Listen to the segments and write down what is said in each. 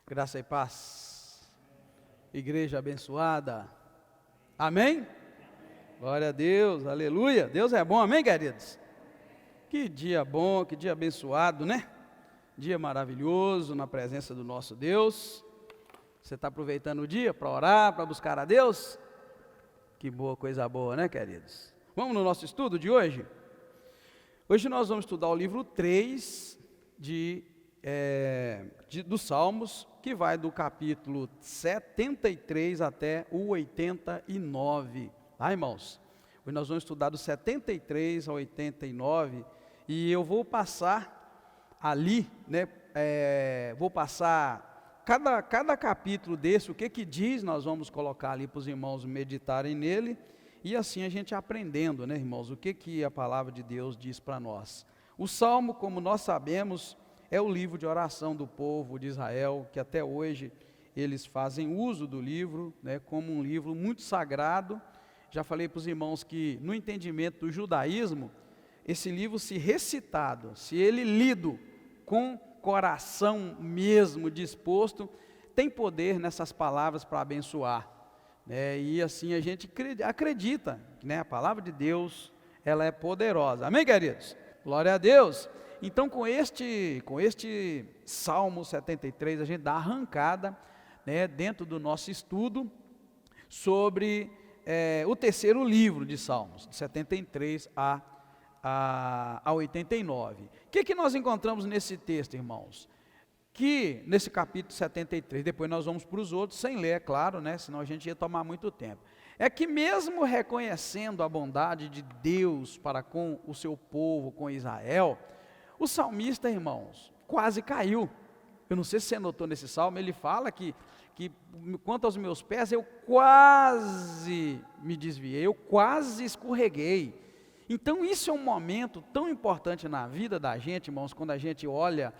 Graça e paz. Igreja abençoada. Amém? Glória a Deus, aleluia. Deus é bom, amém, queridos? Que dia bom, que dia abençoado, né? Dia maravilhoso na presença do nosso Deus. Você está aproveitando o dia para orar, para buscar a Deus? Que boa, coisa boa, né, queridos? Vamos no nosso estudo de hoje? Hoje nós vamos estudar o livro 3 dos Salmos, que vai do capítulo 73 até o 89. Tá, irmãos? Hoje nós vamos estudar do 73 ao 89, e eu vou passar ali, né, vou passar cada capítulo desse, o que diz, nós vamos colocar ali para os irmãos meditarem nele, e assim a gente aprendendo, né, irmãos, o que a palavra de Deus diz para nós. O Salmo, como nós sabemos, é o livro de oração do povo de Israel, que até hoje eles fazem uso do livro, né, como um livro muito sagrado. Já falei para os irmãos que no entendimento do judaísmo, esse livro, se recitado, se ele lido com coração mesmo disposto, tem poder nessas palavras para abençoar, né? E assim a gente acredita, né? A palavra de Deus, ela é poderosa, amém, queridos? Glória a Deus. Então com este Salmo 73, a gente dá arrancada, né, dentro do nosso estudo sobre o terceiro livro de Salmos, de 73 a 89. O que nós encontramos nesse texto, irmãos? Que nesse capítulo 73, depois nós vamos para os outros, sem ler, é claro, né, senão a gente ia tomar muito tempo. É que mesmo reconhecendo a bondade de Deus para com o seu povo, com Israel, o salmista, irmãos, quase caiu. Eu não sei se você notou nesse salmo, ele fala que quanto aos meus pés, eu quase me desviei, eu quase escorreguei. Então isso é um momento tão importante na vida da gente, irmãos, quando a gente olha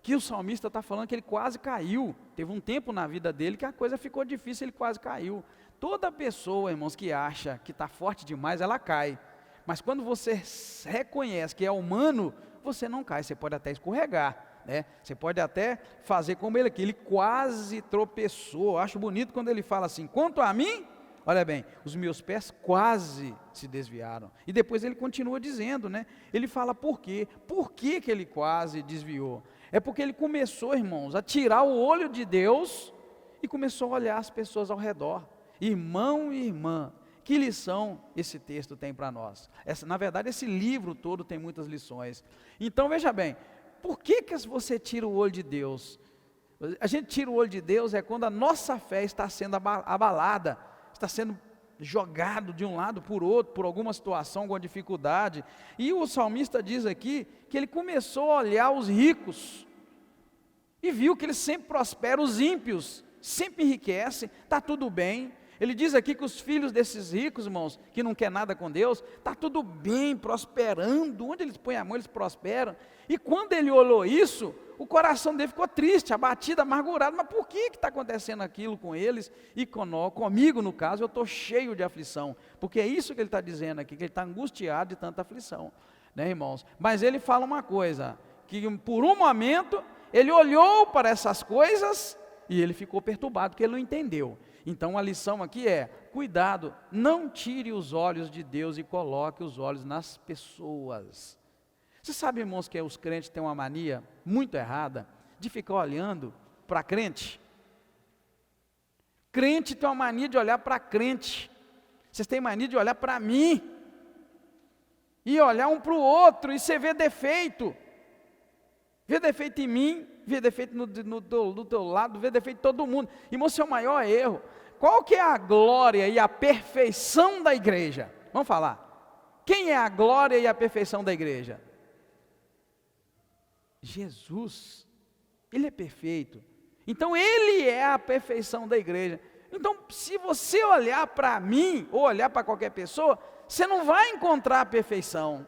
que o salmista está falando que ele quase caiu. Teve um tempo na vida dele que a coisa ficou difícil, ele quase caiu. Toda pessoa, irmãos, que acha que está forte demais, ela cai. Mas quando você reconhece que é humano, você não cai, você pode até escorregar, né? Você pode até fazer como ele aqui, ele quase tropeçou. Eu acho bonito quando ele fala assim: quanto a mim, olha bem, os meus pés quase se desviaram. E depois ele continua dizendo, né? Ele fala por quê? Por que ele quase desviou? É porque ele começou, irmãos, a tirar o olho de Deus e começou a olhar as pessoas ao redor. Irmão e irmã, que lição esse texto tem para nós? Na verdade, esse livro todo tem muitas lições. Então, veja bem, por que você tira o olho de Deus? A gente tira o olho de Deus quando a nossa fé está sendo abalada, está sendo jogado de um lado por outro, por alguma situação, alguma dificuldade. E o salmista diz aqui que ele começou a olhar os ricos e viu que eles sempre prosperam, os ímpios sempre enriquecem, está tudo bem. Ele diz aqui que os filhos desses ricos, irmãos, que não quer nada com Deus, está tudo bem, prosperando, onde eles põem a mão eles prosperam. E quando ele olhou isso, o coração dele ficou triste, abatido, amargurado. Mas por que está acontecendo aquilo com eles e comigo, no caso, eu estou cheio de aflição? Porque é isso que ele está dizendo aqui, que ele está angustiado de tanta aflição, né, irmãos? Mas ele fala uma coisa, que por um momento ele olhou para essas coisas e ele ficou perturbado, porque ele não entendeu. Então a lição aqui é: cuidado, não tire os olhos de Deus e coloque os olhos nas pessoas. Você sabe, irmãos, que os crentes têm uma mania muito errada de ficar olhando para crente? Crente tem uma mania de olhar para crente. Vocês têm mania de olhar para mim e olhar um para o outro, e você vê defeito em mim, vê defeito do teu lado, vê defeito em todo mundo. Irmão, esse é o maior erro. Qual que é a glória e a perfeição da igreja? Vamos falar. Quem é a glória e a perfeição da igreja? Jesus. Ele é perfeito. Então ele é a perfeição da igreja. Então, se você olhar para mim, ou olhar para qualquer pessoa, você não vai encontrar a perfeição.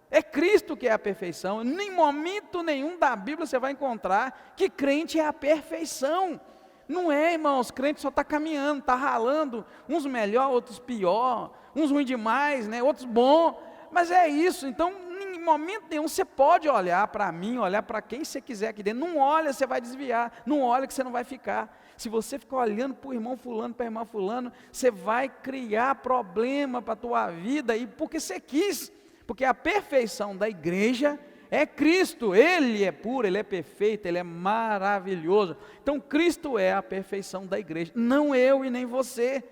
É Cristo que é a perfeição. Em momento nenhum da Bíblia você vai encontrar que crente é a perfeição. Não é, irmãos, crente só está caminhando, está ralando, uns melhor, outros pior, uns ruim demais, né, outros bom, mas é isso. Então, em momento nenhum você pode olhar para mim, olhar para quem você quiser aqui dentro. Não olha, você vai desviar. Não olha que você não vai ficar. Se você ficar olhando para o irmão fulano, para a irmã fulano, você vai criar problema para a tua vida, e porque você quis. Porque a perfeição da igreja é Cristo. Ele é puro, Ele é perfeito, Ele é maravilhoso. Então Cristo é a perfeição da igreja, não eu e nem você.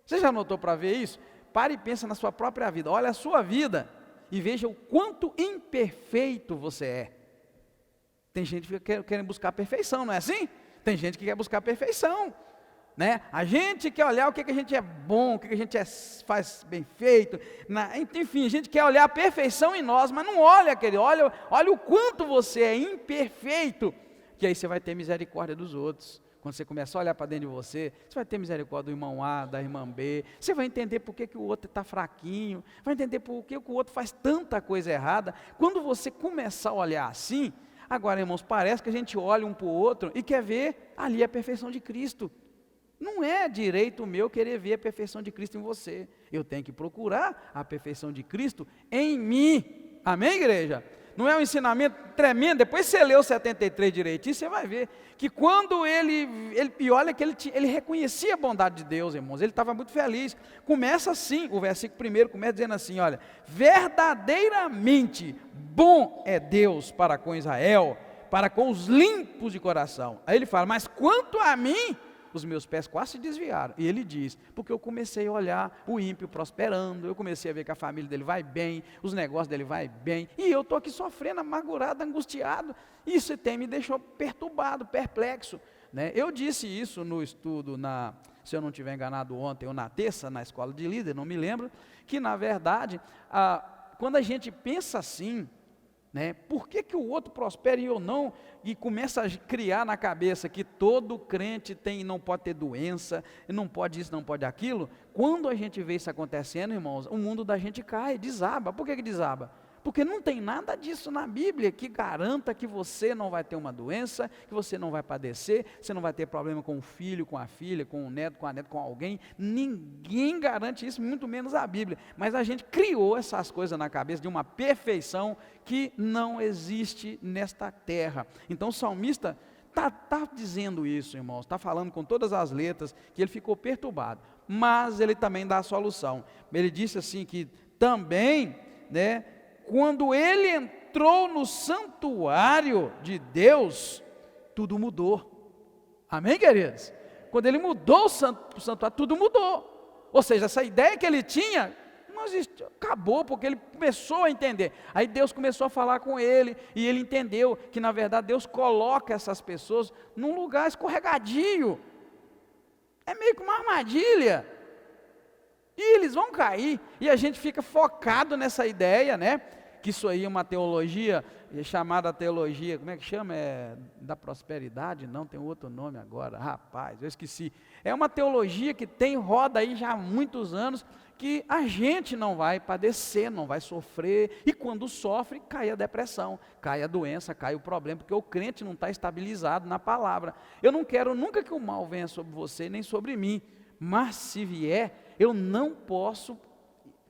Você já notou para ver isso? Pare e pensa na sua própria vida. Olha a sua vida e veja o quanto imperfeito você é. Tem gente que quer buscar a perfeição, não é assim? Tem gente que quer buscar a perfeição, né? A gente quer olhar o que a gente é bom, o que a gente faz bem feito, enfim, a gente quer olhar a perfeição em nós, mas não olha, querido, olha o quanto você é imperfeito, que aí você vai ter misericórdia dos outros. Quando você começar a olhar para dentro de você, você vai ter misericórdia do irmão A, da irmã B, você vai entender por que o outro está fraquinho, vai entender por que o outro faz tanta coisa errada. Quando você começar a olhar assim, agora, irmãos, parece que a gente olha um para o outro e quer ver ali a perfeição de Cristo. Não é direito meu querer ver a perfeição de Cristo em você. Eu tenho que procurar a perfeição de Cristo em mim. Amém, igreja? Não é um ensinamento tremendo? Depois você lê o 73 direitinho, você vai ver que quando e olha que ele reconhecia a bondade de Deus, irmãos, ele estava muito feliz. Começa assim, o versículo 1 começa dizendo assim, olha, verdadeiramente bom é Deus para com Israel, para com os limpos de coração. Aí ele fala, mas quanto a mim, os meus pés quase se desviaram. E ele diz, porque eu comecei a olhar o ímpio prosperando, eu comecei a ver que a família dele vai bem, os negócios dele vai bem, e eu estou aqui sofrendo, amargurado, angustiado. Isso me deixou perturbado, perplexo, né? Eu disse isso no estudo, se eu não estiver enganado ontem ou na terça, na escola de líder, não me lembro, que na verdade, quando a gente pensa assim, né, por que o outro prospera e eu não, e começa a criar na cabeça que todo crente não pode ter doença, não pode isso, não pode aquilo, quando a gente vê isso acontecendo, irmãos, o mundo da gente cai, desaba. Por que desaba? Porque não tem nada disso na Bíblia que garanta que você não vai ter uma doença, que você não vai padecer, você não vai ter problema com o filho, com a filha, com o neto, com a neta, com alguém. Ninguém garante isso, muito menos a Bíblia. Mas a gente criou essas coisas na cabeça de uma perfeição que não existe nesta terra. Então o salmista está dizendo isso, irmãos, está falando com todas as letras, que ele ficou perturbado. Mas ele também dá a solução. Ele disse assim que também, né, quando ele entrou no santuário de Deus, tudo mudou. Amém, queridos? Quando ele mudou o santuário, tudo mudou. Ou seja, essa ideia que ele tinha, não existiu, acabou, porque ele começou a entender. Aí Deus começou a falar com ele, e ele entendeu que na verdade Deus coloca essas pessoas num lugar escorregadio. É meio que uma armadilha. E eles vão cair, e a gente fica focado nessa ideia, né? Que isso aí é uma teologia, chamada teologia, como é que chama? Da prosperidade? Não, tem outro nome agora, rapaz, eu esqueci. É uma teologia que roda aí já há muitos anos, que a gente não vai padecer, não vai sofrer, e quando sofre, cai a depressão, cai a doença, cai o problema, porque o crente não está estabilizado na palavra. Eu não quero nunca que o mal venha sobre você, nem sobre mim, mas se vier, eu não posso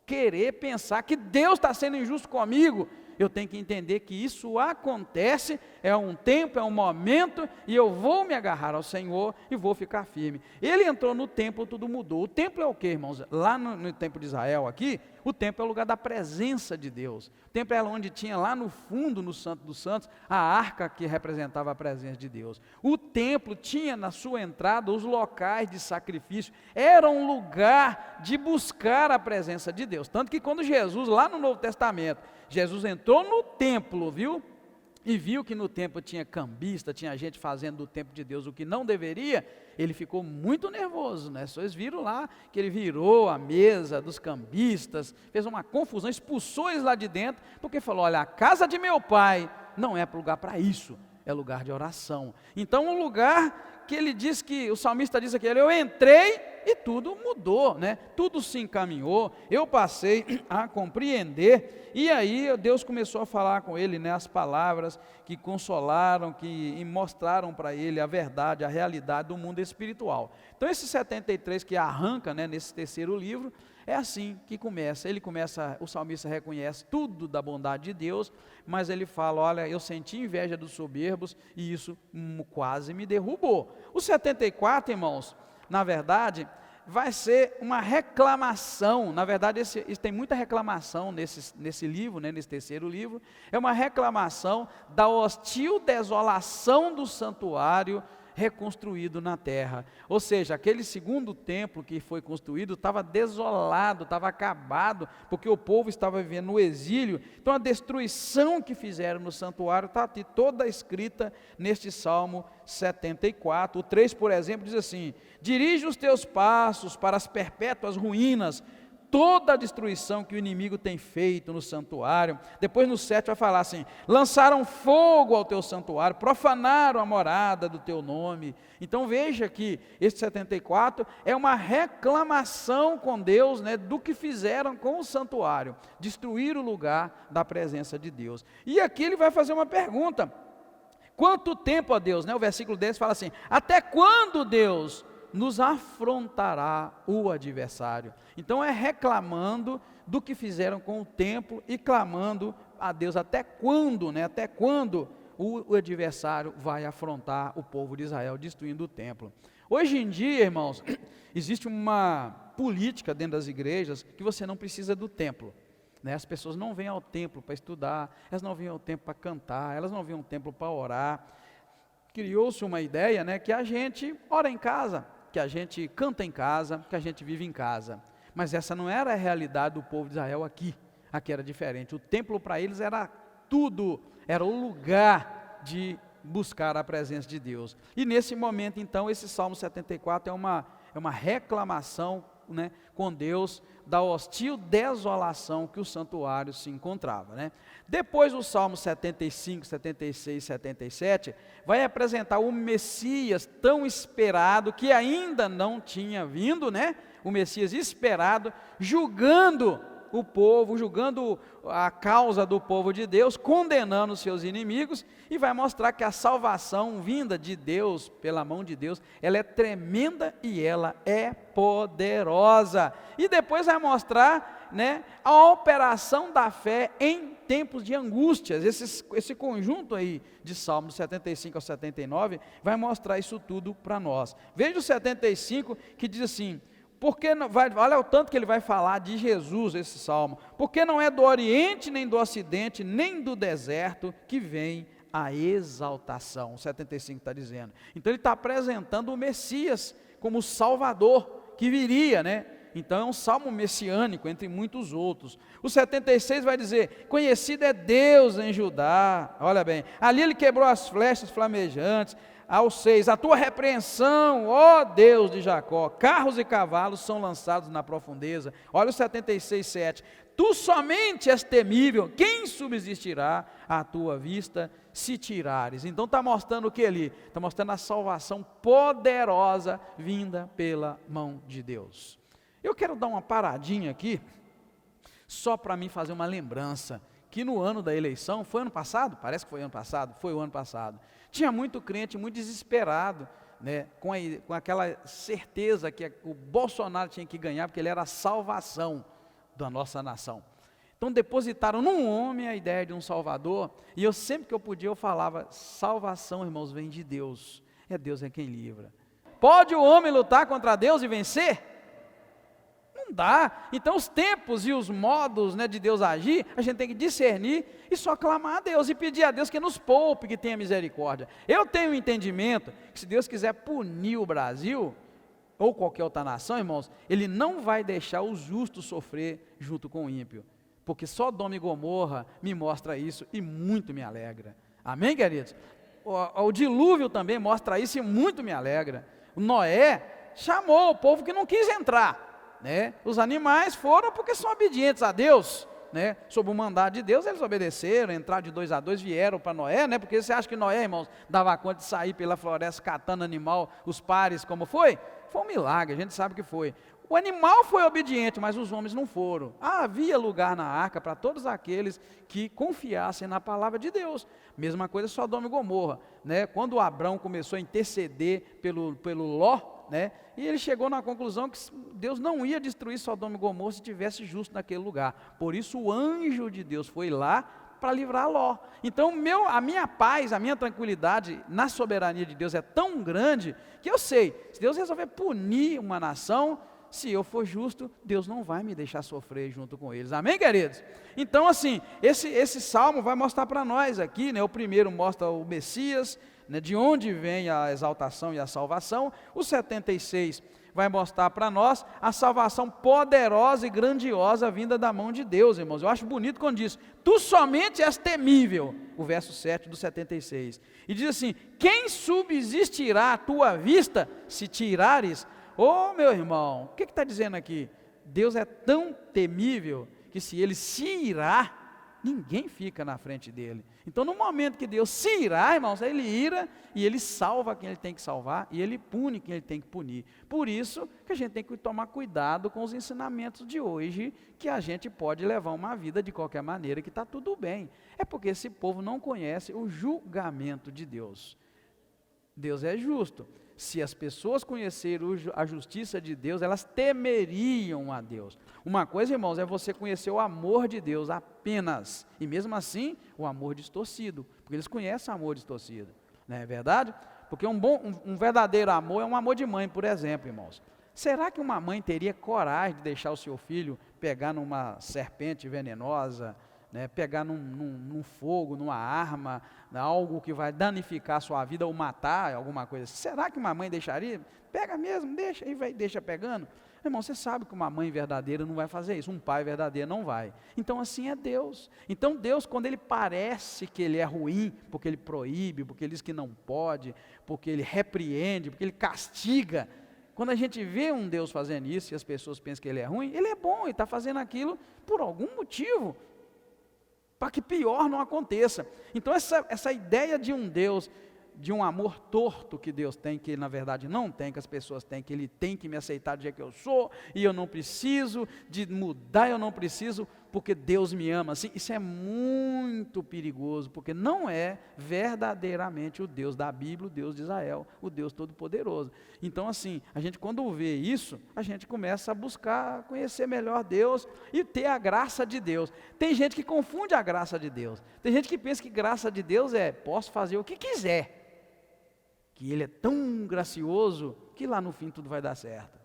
querer pensar que Deus está sendo injusto comigo. Eu tenho que entender que isso acontece, é um tempo, é um momento, e eu vou me agarrar ao Senhor e vou ficar firme. Ele entrou no templo, tudo mudou. O templo é o que, irmãos? Lá no templo de Israel aqui, o templo é o lugar da presença de Deus. O templo era onde tinha lá no fundo, no Santo dos Santos, a arca que representava a presença de Deus. O templo tinha na sua entrada os locais de sacrifício, era um lugar de buscar a presença de Deus. Tanto que quando Jesus, lá no Novo Testamento, Jesus entrou no templo, viu? E viu que no templo tinha cambista, tinha gente fazendo do templo de Deus o que não deveria, ele ficou muito nervoso, né? Vocês viram lá que ele virou a mesa dos cambistas, fez uma confusão, expulsou eles lá de dentro, porque falou, olha, a casa de meu pai não é lugar para isso, é lugar de oração. Então o lugar que ele diz que, o salmista diz aqui, eu entrei e tudo mudou, né? Tudo se encaminhou, eu passei a compreender, e aí Deus começou a falar com ele, né, as palavras que consolaram, que mostraram para ele a verdade, a realidade do mundo espiritual. Então esse 73 que arranca, né, nesse terceiro livro, É assim que começa, o salmista reconhece tudo da bondade de Deus, mas ele fala, olha, eu senti inveja dos soberbos e isso quase me derrubou. O 74, irmãos, na verdade, vai ser uma reclamação, na verdade tem muita reclamação nesse livro, né, nesse terceiro livro, é uma reclamação da hostil desolação do santuário reconstruído na terra, ou seja, aquele segundo templo que foi construído estava desolado, estava acabado, porque o povo estava vivendo no exílio. Então a destruição que fizeram no santuário está toda escrita neste Salmo 74, o 3, por exemplo, diz assim: dirige os teus passos para as perpétuas ruínas, toda a destruição que o inimigo tem feito no santuário. Depois no 7 vai falar assim: lançaram fogo ao teu santuário, profanaram a morada do teu nome. Então veja que este 74 é uma reclamação com Deus, né, do que fizeram com o santuário, destruir o lugar da presença de Deus. E aqui ele vai fazer uma pergunta: quanto tempo, ó Deus, né? O versículo 10 fala assim: até quando, Deus, nos afrontará o adversário? Então é reclamando do que fizeram com o templo e clamando a Deus, até quando, né? Até quando o adversário vai afrontar o povo de Israel, destruindo o templo? Hoje em dia, irmãos, existe uma política dentro das igrejas que você não precisa do templo, né? As pessoas não vêm ao templo para estudar, elas não vêm ao templo para cantar, elas não vêm ao templo para orar. Criou-se uma ideia, né, que a gente ora em casa, que a gente canta em casa, que a gente vive em casa. Mas essa não era a realidade do povo de Israel aqui. Aqui era diferente. O templo para eles era tudo, era o lugar de buscar a presença de Deus. E nesse momento, então, esse Salmo 74 é uma reclamação, né, com Deus, da hostil desolação que o santuário se encontrava, né? Depois o Salmo 75, 76, 77, vai apresentar o Messias tão esperado, que ainda não tinha vindo, né? O Messias esperado, julgando o povo, julgando a causa do povo de Deus, condenando os seus inimigos, e vai mostrar que a salvação vinda de Deus, pela mão de Deus, ela é tremenda e ela é poderosa. E depois vai mostrar, né, a operação da fé em tempos de angústias. Esse conjunto aí de Salmos 75 ao 79 vai mostrar isso tudo para nós. Veja o 75 que diz assim: olha o tanto que ele vai falar de Jesus, esse salmo. Porque não é do Oriente, nem do Ocidente, nem do deserto que vem a exaltação. O 75 está dizendo. Então ele está apresentando o Messias como o Salvador que viria, né? Então é um salmo messiânico, entre muitos outros. O 76 vai dizer: conhecido é Deus em Judá. Olha bem, ali ele quebrou as flechas flamejantes. Ao 6, a tua repreensão, ó Deus de Jacó, carros e cavalos são lançados na profundeza. Olha o 76, 7, tu somente és temível, quem subsistirá à tua vista se tirares? Então está mostrando o que ali? Está mostrando a salvação poderosa vinda pela mão de Deus. Eu quero dar uma paradinha aqui, só para mim fazer uma lembrança, que no ano da eleição, foi ano passado? Parece que foi ano passado, foi o ano passado. Tinha muito crente, muito desesperado, né, com aquela certeza que o Bolsonaro tinha que ganhar, porque ele era a salvação da nossa nação. Então depositaram num homem a ideia de um Salvador, e eu sempre que eu podia eu falava: salvação, irmãos, vem de Deus, Deus é quem livra. Pode o homem lutar contra Deus e vencer? Não dá. Então os tempos e os modos, né, de Deus agir, a gente tem que discernir e só clamar a Deus e pedir a Deus que nos poupe, que tenha misericórdia. Eu tenho um entendimento que se Deus quiser punir o Brasil ou qualquer outra nação, irmãos, Ele não vai deixar o justo sofrer junto com o ímpio, porque Sodoma e Gomorra me mostra isso e muito me alegra. Amém, queridos? O dilúvio também mostra isso e muito me alegra. O Noé chamou o povo que não quis entrar, né? Os animais foram porque são obedientes a Deus, né? Sob o mandato de Deus eles obedeceram, entraram de 2 a 2, vieram para Noé, né? Porque você acha que Noé, irmãos, dava conta de sair pela floresta catando animal, os pares, como foi? Foi um milagre, a gente sabe que foi. O animal foi obediente, mas os homens não foram. Havia lugar na arca para todos aqueles que confiassem na palavra de Deus. Mesma coisa Sodoma e Gomorra, né? Quando Abrão começou a interceder pelo Ló, né? E ele chegou na conclusão que Deus não ia destruir Sodoma e Gomorra se tivesse justo naquele lugar. Por isso o anjo de Deus foi lá para livrar Ló. Então a minha paz, a minha tranquilidade na soberania de Deus é tão grande, que eu sei, se Deus resolver punir uma nação, se eu for justo, Deus não vai me deixar sofrer junto com eles. Amém, queridos? Então, assim, esse salmo vai mostrar para nós aqui, né? O primeiro mostra o Messias, né? De onde vem a exaltação e a salvação. O 76 vai mostrar para nós a salvação poderosa e grandiosa vinda da mão de Deus, irmãos. Eu acho bonito quando diz, tu somente és temível, o verso 7 do 76. E diz assim, quem subsistirá à tua vista, se tirares... Ô meu irmão, o que está dizendo aqui? Deus é tão temível, que se ele se irá, ninguém fica na frente dele. Então no momento que Deus se irá, irmãos, ele ira, e ele salva quem ele tem que salvar, e ele pune quem ele tem que punir. Por isso que a gente tem que tomar cuidado com os ensinamentos de hoje, que a gente pode levar uma vida de qualquer maneira, que está tudo bem. É porque esse povo não conhece o julgamento de Deus. Deus é justo. Se as pessoas conhecerem a justiça de Deus, elas temeriam a Deus. Uma coisa, irmãos, é você conhecer o amor de Deus apenas, e mesmo assim, o amor distorcido, porque eles conhecem o amor distorcido, não é verdade? Porque um verdadeiro amor é um amor de mãe, por exemplo, irmãos. Será que uma mãe teria coragem de deixar o seu filho pegar numa serpente venenosa, né, pegar num fogo, numa arma, algo que vai danificar a sua vida ou matar, alguma coisa assim? Será que uma mãe deixaria? Pega mesmo, deixa, e deixa pegando. Irmão, você sabe que uma mãe verdadeira não vai fazer isso, um pai verdadeiro não vai. Então assim é Deus. Então Deus, quando ele parece que ele é ruim, porque ele proíbe, porque ele diz que não pode, porque ele repreende, porque ele castiga, quando a gente vê um Deus fazendo isso e as pessoas pensam que ele é ruim, ele é bom, ele está fazendo aquilo por algum motivo, para que pior não aconteça. Então essa ideia de um Deus, de um amor torto que Deus tem, que ele na verdade não tem, que as pessoas têm, que ele tem que me aceitar do jeito que eu sou, e eu não preciso de mudar, eu não preciso, porque Deus me ama, assim, isso é muito perigoso, porque não é verdadeiramente o Deus da Bíblia, o Deus de Israel, o Deus Todo-Poderoso. Então assim, a gente quando vê isso, a gente começa a buscar conhecer melhor Deus, e ter a graça de Deus. Tem gente que confunde a graça de Deus, tem gente que pensa que graça de Deus é, posso fazer o que quiser, que ele é tão gracioso, que lá no fim tudo vai dar certo.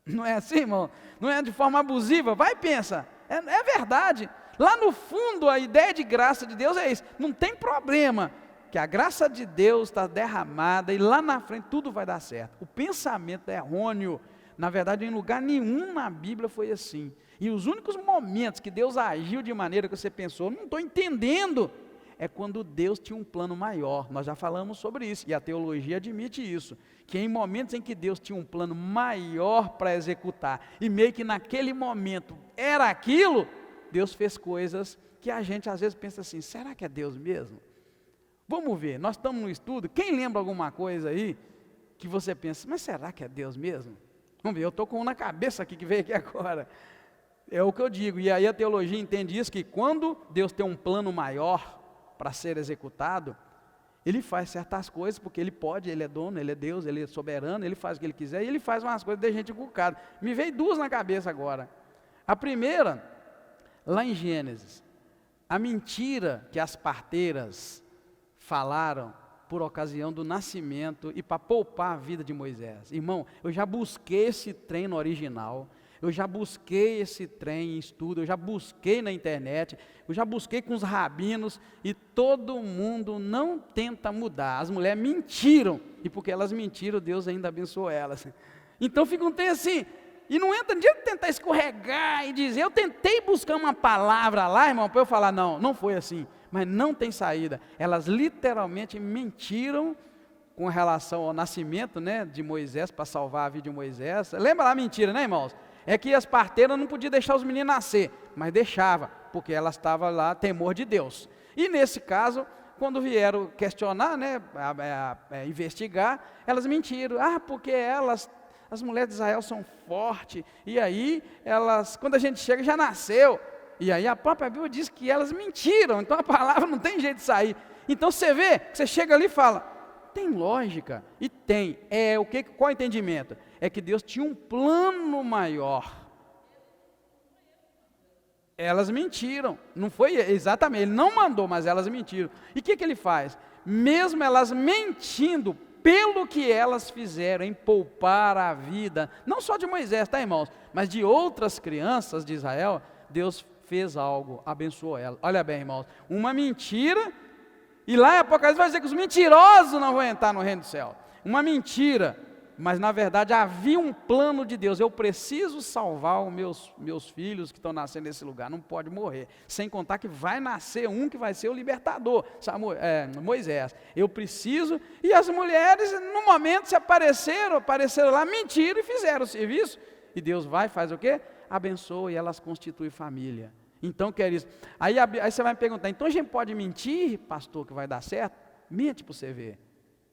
Não é assim, irmão? Não é de forma abusiva, vai e pensa, é verdade, lá no fundo a ideia de graça de Deus é isso, não tem problema, que a graça de Deus está derramada, e lá na frente tudo vai dar certo. O pensamento é errôneo, na verdade em lugar nenhum na Bíblia foi assim, e os únicos momentos que Deus agiu de maneira que você pensou, não estou entendendo, é quando Deus tinha um plano maior. Nós já falamos sobre isso, e a teologia admite isso, que em momentos em que Deus tinha um plano maior para executar, e meio que naquele momento era aquilo, Deus fez coisas que a gente às vezes pensa assim, será que é Deus mesmo? Vamos ver, nós estamos no estudo, quem lembra alguma coisa aí, que você pensa, mas será que é Deus mesmo? Vamos ver, eu estou com um na cabeça aqui, que veio aqui agora, é o que eu digo, e aí a teologia entende isso, que quando Deus tem um plano maior para ser executado, ele faz certas coisas, porque ele pode, ele é dono, ele é Deus, ele é soberano, ele faz o que ele quiser, e ele faz umas coisas de gente encucada. Me veio duas na cabeça agora. A primeira, lá em Gênesis, a mentira que as parteiras falaram por ocasião do nascimento e para poupar a vida de Moisés. Irmão, eu já busquei esse trem no original, eu já busquei esse trem em estudo, eu já busquei na internet, eu já busquei com os rabinos, e todo mundo não tenta mudar. As mulheres mentiram, e porque elas mentiram, Deus ainda abençoou elas. Então fica um trem assim, e não entra de tentar escorregar e dizer, eu tentei buscar uma palavra lá, irmão, para eu falar, não foi assim, mas não tem saída. Elas literalmente mentiram com relação ao nascimento, né, de Moisés, para salvar a vida de Moisés. Lembra lá a mentira, né, irmãos? É que as parteiras não podiam deixar os meninos nascer, mas deixava, porque elas estavam lá, temor de Deus. E nesse caso, quando vieram questionar, né, investigar, elas mentiram. Porque as mulheres de Israel são fortes, e aí elas, quando a gente chega, já nasceu. E aí a própria Bíblia diz que elas mentiram, então a palavra não tem jeito de sair. Então você vê, você chega ali e fala, tem lógica, e tem. Qual é o entendimento? É que Deus tinha um plano maior. Elas mentiram, não foi exatamente, ele não mandou, mas elas mentiram. E o que ele faz? Mesmo elas mentindo, pelo que elas fizeram em poupar a vida, não só de Moisés, tá, irmãos, mas de outras crianças de Israel, Deus fez algo, abençoou elas. Olha bem, irmãos, uma mentira, e lá em Apocalipse vai dizer que os mentirosos não vão entrar no reino do céu. Uma mentira, mas na verdade havia um plano de Deus. Eu preciso salvar os meus filhos que estão nascendo nesse lugar, não pode morrer, sem contar que vai nascer um que vai ser o libertador, Moisés. Eu preciso, e as mulheres no momento se apareceram lá, mentiram e fizeram o serviço, e Deus faz o quê? Abençoa, e elas constituem família. Então, queridos, aí você vai me perguntar, então a gente pode mentir, pastor, que vai dar certo? Mente para você ver.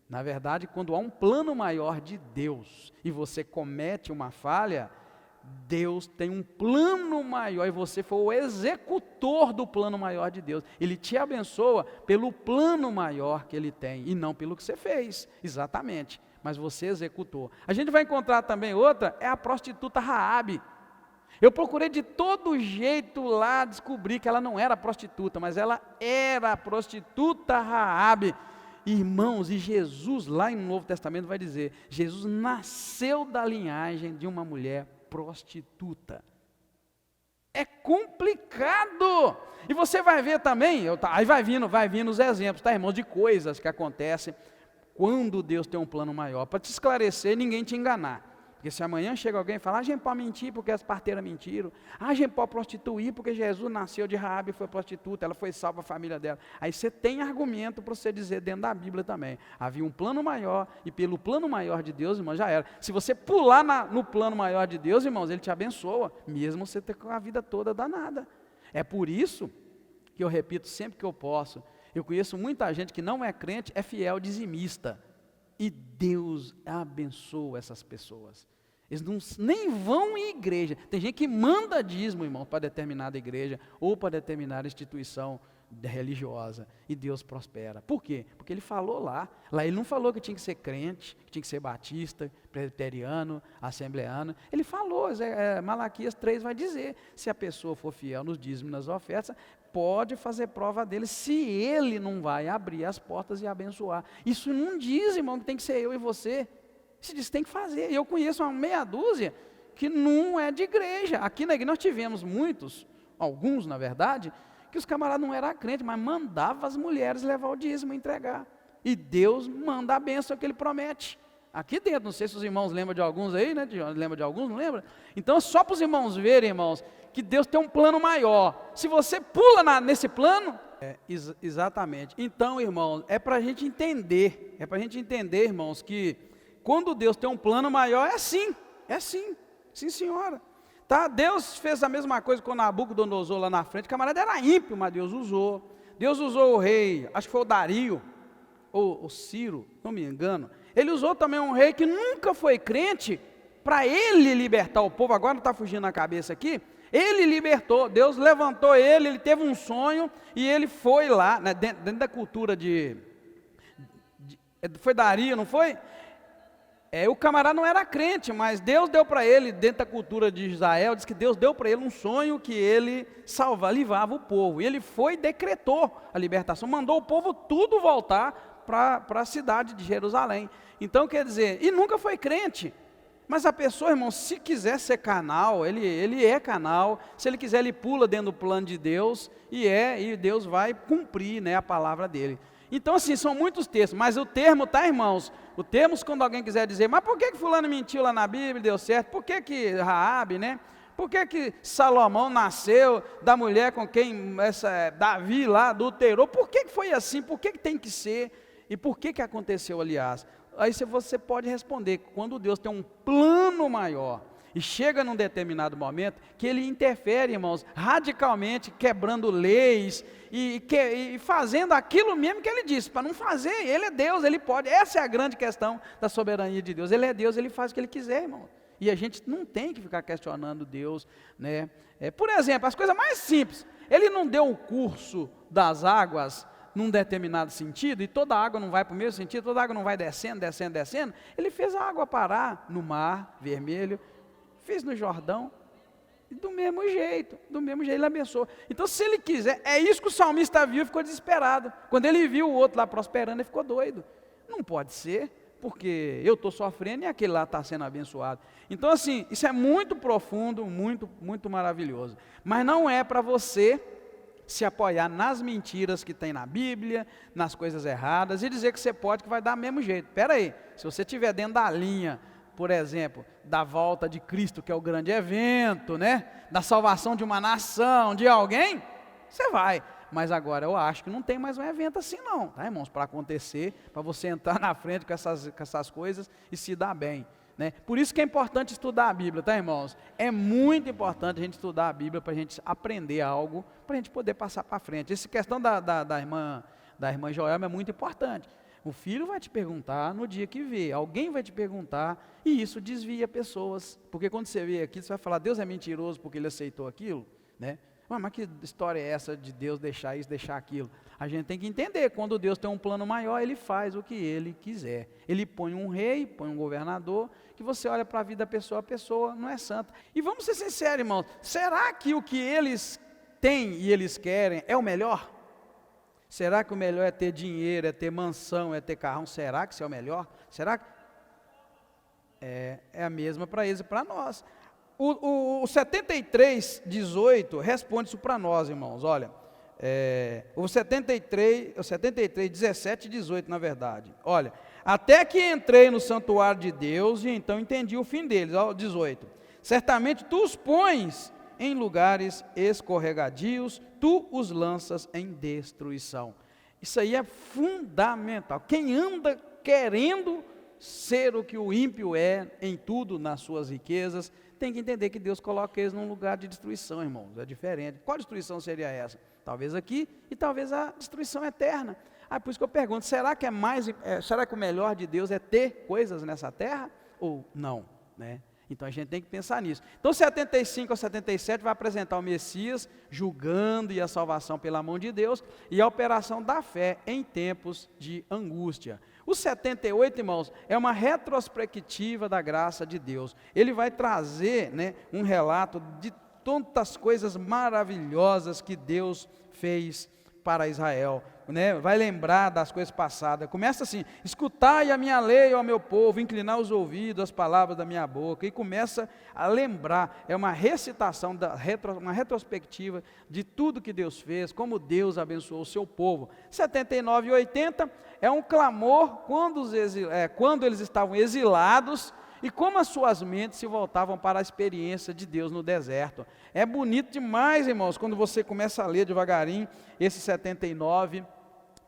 Na verdade, quando há um plano maior de Deus, e você comete uma falha, Deus tem um plano maior, e você foi o executor do plano maior de Deus. Ele te abençoa pelo plano maior que Ele tem, e não pelo que você fez, exatamente, mas você executou. A gente vai encontrar também outra, é a prostituta Raabe. Eu procurei de todo jeito lá descobrir que ela não era prostituta, mas ela era a prostituta Raabe. Irmãos, e Jesus lá no Novo Testamento vai dizer, Jesus nasceu da linhagem de uma mulher prostituta. É complicado. E você vai ver também, aí vai vindo os exemplos, tá, irmãos, de coisas que acontecem quando Deus tem um plano maior, para te esclarecer e ninguém te enganar. Porque se amanhã chega alguém e fala, a gente pode mentir porque as parteiras mentiram, a gente pode prostituir porque Jesus nasceu de Raabe e foi prostituta, ela foi salva a família dela. Aí você tem argumento para você dizer dentro da Bíblia também. Havia um plano maior, e pelo plano maior de Deus, irmão, já era. Se você pular no plano maior de Deus, irmãos, Ele te abençoa, mesmo você ter com a vida toda danada. É por isso que eu repito sempre que eu posso, eu conheço muita gente que não é crente, é fiel dizimista. E Deus abençoa essas pessoas. Eles nem vão em igreja. Tem gente que manda dízimo, irmão, para determinada igreja ou para determinada instituição religiosa. E Deus prospera. Por quê? Porque Ele falou lá. Lá Ele não falou que tinha que ser crente, que tinha que ser batista, presbiteriano, assembleano. Ele falou, Malaquias 3 vai dizer, se a pessoa for fiel nos dízimos e nas ofertas, pode fazer prova dele, se ele não vai abrir as portas e abençoar. Isso não diz, irmão, que tem que ser eu e você. Isso diz que tem que fazer. Eu conheço uma meia dúzia que não é de igreja. Aqui na igreja nós tivemos alguns na verdade, que os camaradas não eram crentes, mas mandavam as mulheres levar o dízimo e entregar. E Deus manda a bênção que Ele promete. Aqui dentro, não sei se os irmãos lembram de alguns aí, né? Lembra de alguns, não lembra? Então é só para os irmãos verem, irmãos, que Deus tem um plano maior. Se você pula nesse plano, exatamente. Então, irmãos, é para a gente entender, irmãos, que quando Deus tem um plano maior, é assim, sim senhora. Tá? Deus fez a mesma coisa com Nabucodonosor lá na frente, o camarada era ímpio, mas Deus usou o rei, acho que foi o Dario, ou o Ciro, não me engano. Ele usou também um rei que nunca foi crente, para ele libertar o povo. Agora não está fugindo na cabeça aqui. Ele libertou, Deus levantou ele teve um sonho, e ele foi lá, né, dentro da cultura foi Dario, não foi? O camarada não era crente, mas Deus deu para ele, dentro da cultura de Israel, diz que Deus deu para ele um sonho que ele livrava o povo. E ele foi e decretou a libertação, mandou o povo tudo voltar para a cidade de Jerusalém. Então, quer dizer, e nunca foi crente. Mas a pessoa, irmão, se quiser ser canal, ele é canal. Se ele quiser, ele pula dentro do plano de Deus, e Deus vai cumprir, né, a palavra dele. Então, assim, são muitos textos, mas o termo, tá, irmãos? O termo, quando alguém quiser dizer, mas por que fulano mentiu lá na Bíblia e deu certo? Por que Raabe, né? Por que Salomão nasceu da mulher com quem Davi lá adulterou? Por que foi assim? Por que tem que ser? E por que aconteceu, aliás? Aí você pode responder, quando Deus tem um plano maior, e chega num determinado momento, que Ele interfere, irmãos, radicalmente, quebrando leis, e fazendo aquilo mesmo que Ele disse, para não fazer. Ele é Deus, Ele pode. Essa é a grande questão da soberania de Deus. Ele é Deus, Ele faz o que Ele quiser, irmão. E a gente não tem que ficar questionando Deus, né? Por exemplo, as coisas mais simples. Ele não deu o curso das águas num determinado sentido, e toda a água não vai para o mesmo sentido, toda a água não vai descendo, descendo, descendo, ele fez a água parar no mar Vermelho, fez no Jordão, e do mesmo jeito ele abençoou. Então, se ele quiser, é isso que o salmista viu e ficou desesperado. Quando ele viu o outro lá prosperando, ele ficou doido. Não pode ser, porque eu estou sofrendo e aquele lá está sendo abençoado. Então, assim, isso é muito profundo, muito, muito maravilhoso. Mas não é para você se apoiar nas mentiras que tem na Bíblia, nas coisas erradas, e dizer que você pode, que vai dar do mesmo jeito. Espera aí, se você estiver dentro da linha, por exemplo, da volta de Cristo, que é o grande evento, né? Da salvação de uma nação, de alguém, você vai. Mas agora eu acho que não tem mais um evento assim não, tá, irmãos? Para acontecer, para você entrar na frente com essas coisas e se dar bem, né? Por isso que é importante estudar a Bíblia, tá, irmãos? É muito importante a gente estudar a Bíblia para a gente aprender algo, para a gente poder passar para frente. Essa questão da irmã Joelma é muito importante. O filho vai te perguntar no dia que vê, alguém vai te perguntar, e isso desvia pessoas, porque quando você vê aqui, você vai falar, Deus é mentiroso porque ele aceitou aquilo, né? Mas que história é essa de Deus deixar isso, deixar aquilo? A gente tem que entender, quando Deus tem um plano maior, Ele faz o que Ele quiser. Ele põe um rei, põe um governador, que você olha para a vida da pessoa, a pessoa não é santa. E vamos ser sinceros, irmãos, será que o que eles têm e eles querem é o melhor? Será que o melhor é ter dinheiro, é ter mansão, é ter carrão? Será que isso é o melhor? Será que... É a mesma para eles e para nós. O 73:18 responde isso para nós, irmãos. Olha, o 17:18, na verdade. Olha, até que entrei no santuário de Deus e então entendi o fim deles. Ó, 18. Certamente tu os pões em lugares escorregadios, tu os lanças em destruição. Isso aí é fundamental. Quem anda querendo ser o que o ímpio é em tudo, nas suas riquezas, tem que entender que Deus coloca eles num lugar de destruição, irmãos. É diferente. Qual destruição seria essa? Talvez aqui e talvez a destruição eterna. Por isso que eu pergunto, será que será que o melhor de Deus é ter coisas nessa terra ou não, né? Então a gente tem que pensar nisso. Então 75 a 77 vai apresentar o Messias julgando e a salvação pela mão de Deus e a operação da fé em tempos de angústia. O 78, irmãos, é uma retrospectiva da graça de Deus. Ele vai trazer, né, um relato de tantas coisas maravilhosas que Deus fez para Israel, né? Vai lembrar das coisas passadas. Começa assim: escutai a minha lei, ó meu povo, inclinar os ouvidos às palavras da minha boca. E começa a lembrar, é uma recitação, uma retrospectiva de tudo que Deus fez, como Deus abençoou o seu povo. 79 e 80 é um clamor quando eles estavam exilados, e como as suas mentes se voltavam para a experiência de Deus no deserto. É bonito demais, irmãos, quando você começa a ler devagarinho esse 79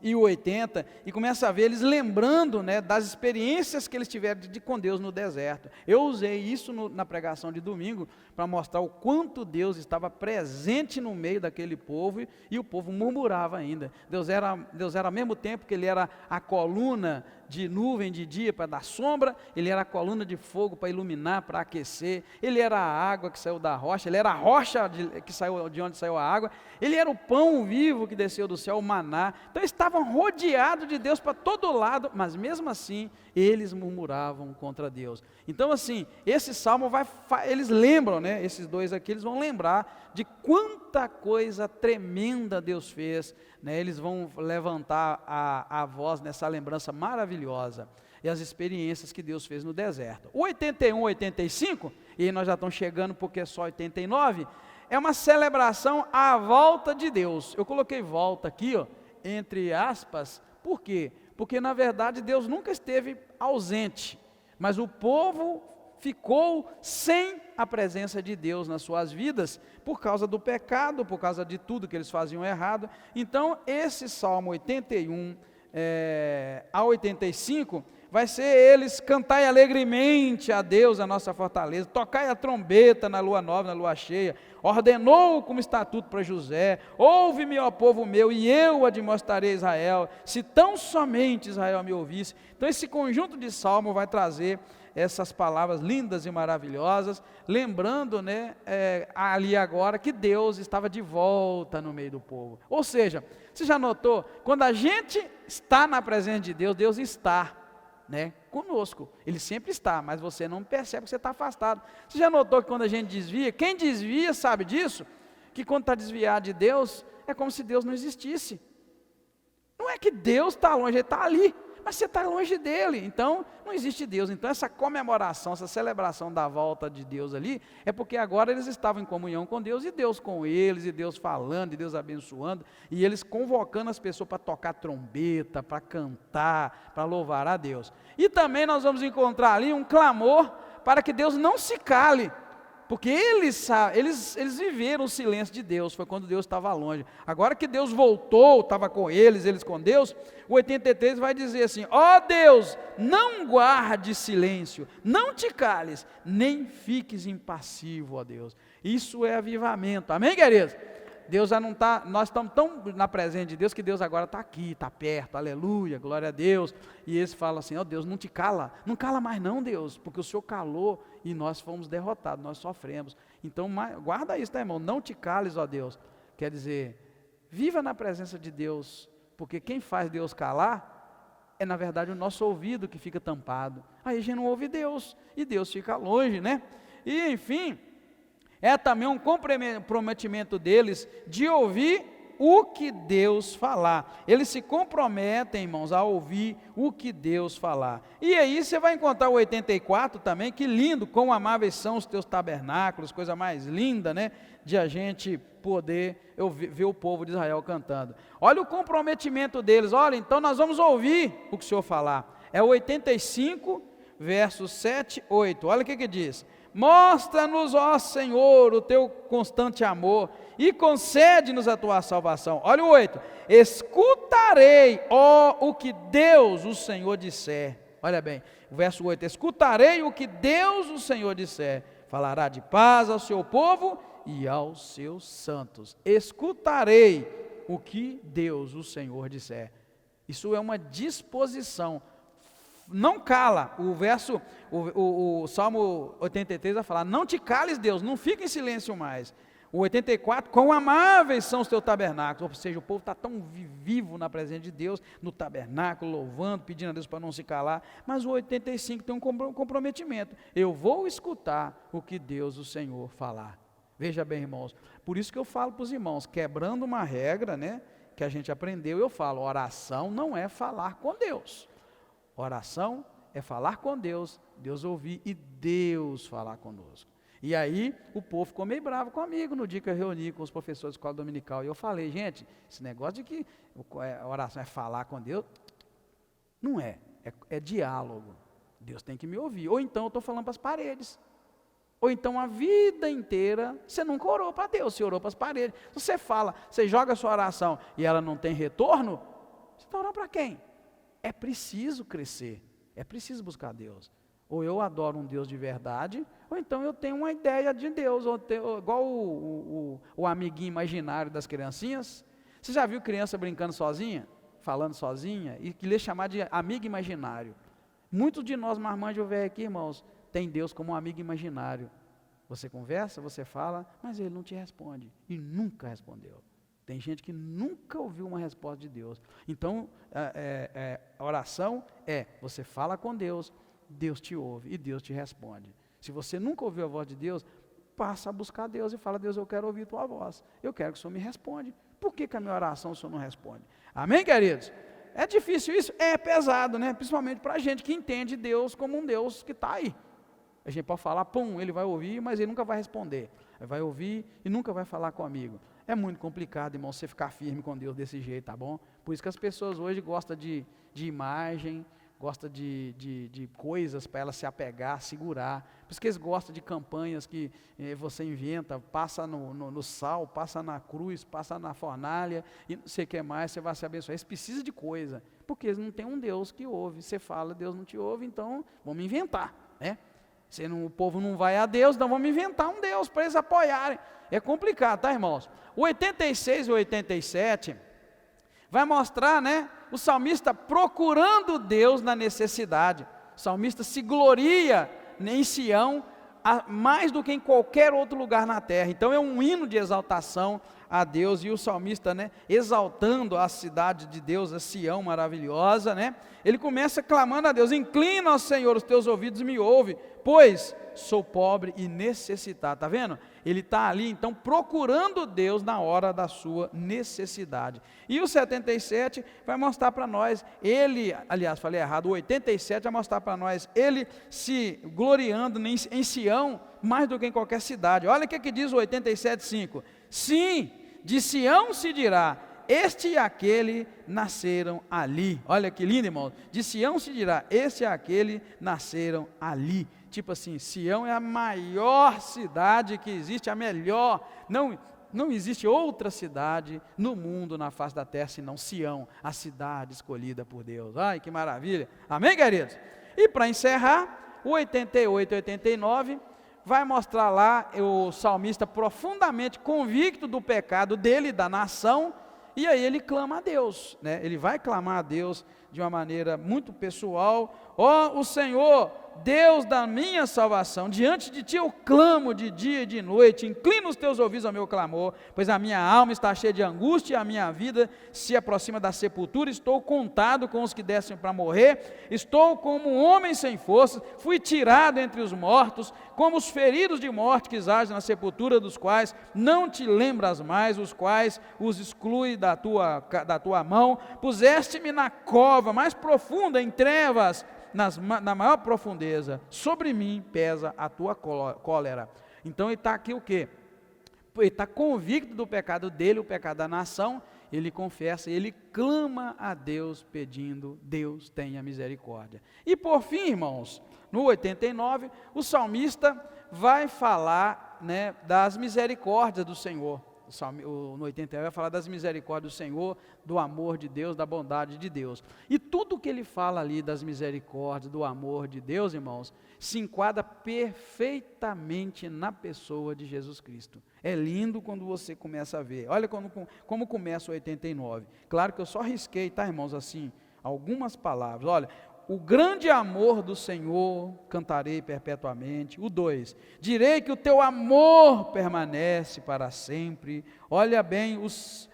e o 80, e começa a ver eles lembrando, né, das experiências que eles tiveram com Deus no deserto. Eu usei isso na pregação de domingo, para mostrar o quanto Deus estava presente no meio daquele povo, e o povo murmurava ainda. Deus era ao mesmo tempo que Ele era a coluna de nuvem de dia para dar sombra, Ele era a coluna de fogo para iluminar, para aquecer, Ele era a água que saiu da rocha, Ele era a rocha que saiu de onde saiu a água, Ele era o pão vivo que desceu do céu, o maná. Então eles estavam rodeados de Deus para todo lado, mas mesmo assim eles murmuravam contra Deus. Então assim, esse salmo eles lembram, né, esses dois aqui, eles vão lembrar de quanta coisa tremenda Deus fez, né? Eles vão levantar a voz nessa lembrança maravilhosa, e as experiências que Deus fez no deserto. O 81, 85, e aí nós já estamos chegando porque é só 89, é uma celebração à volta de Deus. Eu coloquei volta aqui, ó, entre aspas, por quê? Porque na verdade Deus nunca esteve ausente, mas o povo ficou sem a presença de Deus nas suas vidas, por causa do pecado, por causa de tudo que eles faziam errado. Então esse Salmo 81 a 85, vai ser eles: cantai alegremente a Deus a nossa fortaleza, tocai a trombeta na lua nova, na lua cheia, ordenou como estatuto para José, ouve-me, ó povo meu, e eu admoestarei Israel, se tão somente Israel me ouvisse. Então esse conjunto de salmo vai trazer essas palavras lindas e maravilhosas, lembrando, né, ali agora que Deus estava de volta no meio do povo. Ou seja, você já notou, quando a gente está na presença de Deus, Deus está, né, conosco. Ele sempre está, mas você não percebe que você está afastado. Você já notou que quando a gente desvia, quem desvia sabe disso? Que quando está desviado de Deus, é como se Deus não existisse. Não é que Deus está longe, Ele está ali, mas você está longe dele, então não existe Deus. Então essa comemoração, essa celebração da volta de Deus ali, é porque agora eles estavam em comunhão com Deus, e Deus com eles, e Deus falando, e Deus abençoando, e eles convocando as pessoas para tocar trombeta, para cantar, para louvar a Deus. E também nós vamos encontrar ali um clamor para que Deus não se cale, porque eles viveram o silêncio de Deus, foi quando Deus estava longe. Agora que Deus voltou, estava com eles com Deus, o 83 vai dizer assim: ó Deus, não guarde silêncio, não te cales, nem fiques impassivo, ó Deus. Isso é avivamento, amém, queridos? Deus já não está, nós estamos tão na presença de Deus, que Deus agora está aqui, está perto, aleluia, glória a Deus. E eles falam assim: ó Deus, não te cala, não cala mais não, Deus, porque o Senhor calou e nós fomos derrotados, nós sofremos. Então guarda isso, tá, irmão? Não te cales, ó Deus. Quer dizer, viva na presença de Deus, porque quem faz Deus calar é na verdade o nosso ouvido que fica tampado. Aí a gente não ouve Deus, e Deus fica longe, né? E enfim, é também um comprometimento deles de ouvir o que Deus falar. Eles se comprometem, irmãos, a ouvir o que Deus falar. E aí você vai encontrar o 84 também, que lindo, quão amáveis são os teus tabernáculos, coisa mais linda, né, de a gente poder ver o povo de Israel cantando. Olha o comprometimento deles, olha, então nós vamos ouvir o que o Senhor falar. É o 85, versos 7, 8, olha o que diz: mostra-nos, ó Senhor, o teu constante amor, e concede-nos a tua salvação. Olha o 8, escutarei, ó, o que Deus, o Senhor, disser. Olha bem, o verso 8, escutarei o que Deus, o Senhor, disser, falará de paz ao seu povo e aos seus santos. Escutarei o que Deus, o Senhor, disser. Isso é uma disposição. Não cala, o Salmo 83 vai falar: não te cales, Deus, não fica em silêncio mais. O 84, quão amáveis são os teus tabernáculos, ou seja, o povo está tão vivo na presença de Deus, no tabernáculo, louvando, pedindo a Deus para não se calar. Mas o 85 tem um comprometimento: eu vou escutar o que Deus, o Senhor, falar. Veja bem, irmãos, por isso que eu falo para os irmãos, quebrando uma regra, né, que a gente aprendeu, eu falo: oração não é falar com Deus. Oração é falar com Deus, Deus ouvir e Deus falar conosco. E aí o povo ficou meio bravo comigo no dia que eu reuni com os professores da escola dominical. E eu falei: gente, esse negócio de que a oração é falar com Deus, não é diálogo. Deus tem que me ouvir. Ou então eu estou falando para as paredes. Ou então a vida inteira você nunca orou para Deus, você orou para as paredes. Se você fala, você joga a sua oração e ela não tem retorno, você está orando para quem? É preciso crescer, é preciso buscar Deus. Ou eu adoro um Deus de verdade, ou então eu tenho uma ideia de Deus, igual o amiguinho imaginário das criancinhas. Você já viu criança brincando sozinha, falando sozinha, e que lhe chamar de amigo imaginário? Muitos de nós, marmanjos velho aqui, irmãos, tem Deus como um amigo imaginário. Você conversa, você fala, mas Ele não te responde, e nunca respondeu. Tem gente que nunca ouviu uma resposta de Deus. Então, a oração você fala com Deus, Deus te ouve e Deus te responde. Se você nunca ouviu a voz de Deus, passa a buscar Deus e fala: Deus, eu quero ouvir tua voz, eu quero que o Senhor me responda. Por que a minha oração o Senhor não responde? Amém, queridos? É difícil isso? É pesado, né? Principalmente para a gente que entende Deus como um Deus que está aí. A gente pode falar, Ele vai ouvir, mas Ele nunca vai responder. Ele vai ouvir e nunca vai falar comigo. É muito complicado, irmão, você ficar firme com Deus desse jeito, tá bom? Por isso que as pessoas hoje gostam de imagem, gostam de coisas para elas se apegar, segurar. Por isso que eles gostam de campanhas que você inventa, passa no sal, passa na cruz, passa na fornalha, e não sei o que mais, você vai se abençoar. Eles precisam de coisa, porque eles não têm um Deus que ouve. Você fala, Deus não te ouve, então vamos inventar, né? O povo não vai a Deus, então vamos inventar um Deus para eles apoiarem. É complicado, tá, irmãos? O 86 e o 87 vai mostrar, né, o salmista procurando Deus na necessidade. O salmista se gloria em Sião mais do que em qualquer outro lugar na terra. Então é um hino de exaltação a Deus, e o salmista, né, exaltando a cidade de Deus, a Sião maravilhosa, né, ele começa clamando a Deus: inclina, ó Senhor, os teus ouvidos e me ouve, pois sou pobre e necessitado. Está vendo? Ele está ali então procurando Deus na hora da sua necessidade. E o 77 vai mostrar para nós, falei errado, o 87 vai mostrar para nós, ele se gloriando em Sião mais do que em qualquer cidade. Olha o que diz o 87:5. Sim, de Sião se dirá: este e aquele nasceram ali. Olha que lindo, irmão. De Sião se dirá: este e aquele nasceram ali. Tipo assim, Sião é a maior cidade que existe, a melhor. Não existe outra cidade no mundo, na face da terra, senão Sião, a cidade escolhida por Deus. Ai, que maravilha. Amém, queridos? E para encerrar, o 88 e 89 vai mostrar lá o salmista profundamente convicto do pecado dele e da nação, e aí ele clama a Deus, né? Ele vai clamar a Deus de uma maneira muito pessoal: ó, o Senhor, Deus da minha salvação, diante de ti eu clamo de dia e de noite, inclina os teus ouvidos ao meu clamor, pois a minha alma está cheia de angústia e a minha vida se aproxima da sepultura. Estou contado com os que descem para morrer, estou como um homem sem forças, fui tirado entre os mortos, como os feridos de morte que jazem na sepultura, dos quais não te lembras mais, os quais os exclui da tua mão. Puseste-me na cova mais profunda, em trevas, na maior profundeza, sobre mim pesa a tua cólera. Então ele está aqui o quê? Ele está convicto do pecado dele, o pecado da nação. Ele confessa, ele clama a Deus pedindo: Deus tenha misericórdia. E por fim, irmãos, no 89, o salmista vai falar, né, das misericórdias do Senhor. No 89 vai falar das misericórdias do Senhor, do amor de Deus, da bondade de Deus. E tudo que ele fala ali das misericórdias, do amor de Deus, irmãos, se enquadra perfeitamente na pessoa de Jesus Cristo. É lindo quando você começa a ver. Olha como começa o 89. Claro que eu só risquei, tá, irmãos, assim, algumas palavras. Olha: o grande amor do Senhor cantarei perpetuamente. O 2, direi que o teu amor permanece para sempre. Olha bem, os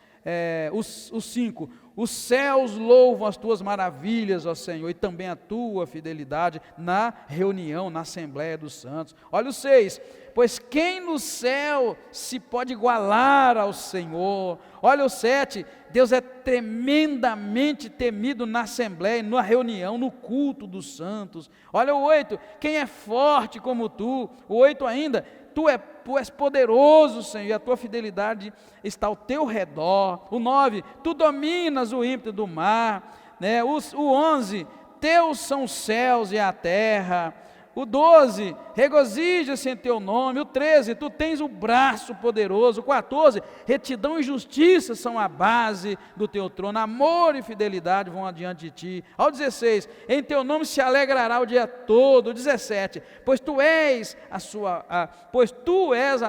5, os céus louvam as tuas maravilhas, ó Senhor, e também a tua fidelidade na reunião, na Assembleia dos Santos. Olha o 6, pois quem no céu se pode igualar ao Senhor? Olha o 7, Deus é tremendamente temido na Assembleia, na reunião, no culto dos santos. Olha o 8, quem é forte como tu? O 8 ainda, tu és poderoso, Senhor, e a tua fidelidade está ao teu redor. O 9, tu dominas o ímpeto do mar, né? O 11, teus são os céus e a terra. O 12, regozija-se em teu nome. O 13, tu tens o braço poderoso. O 14, retidão e justiça são a base do teu trono. Amor e fidelidade vão adiante de ti. Ao 16, em teu nome se alegrará o dia todo. O 17, pois tu és a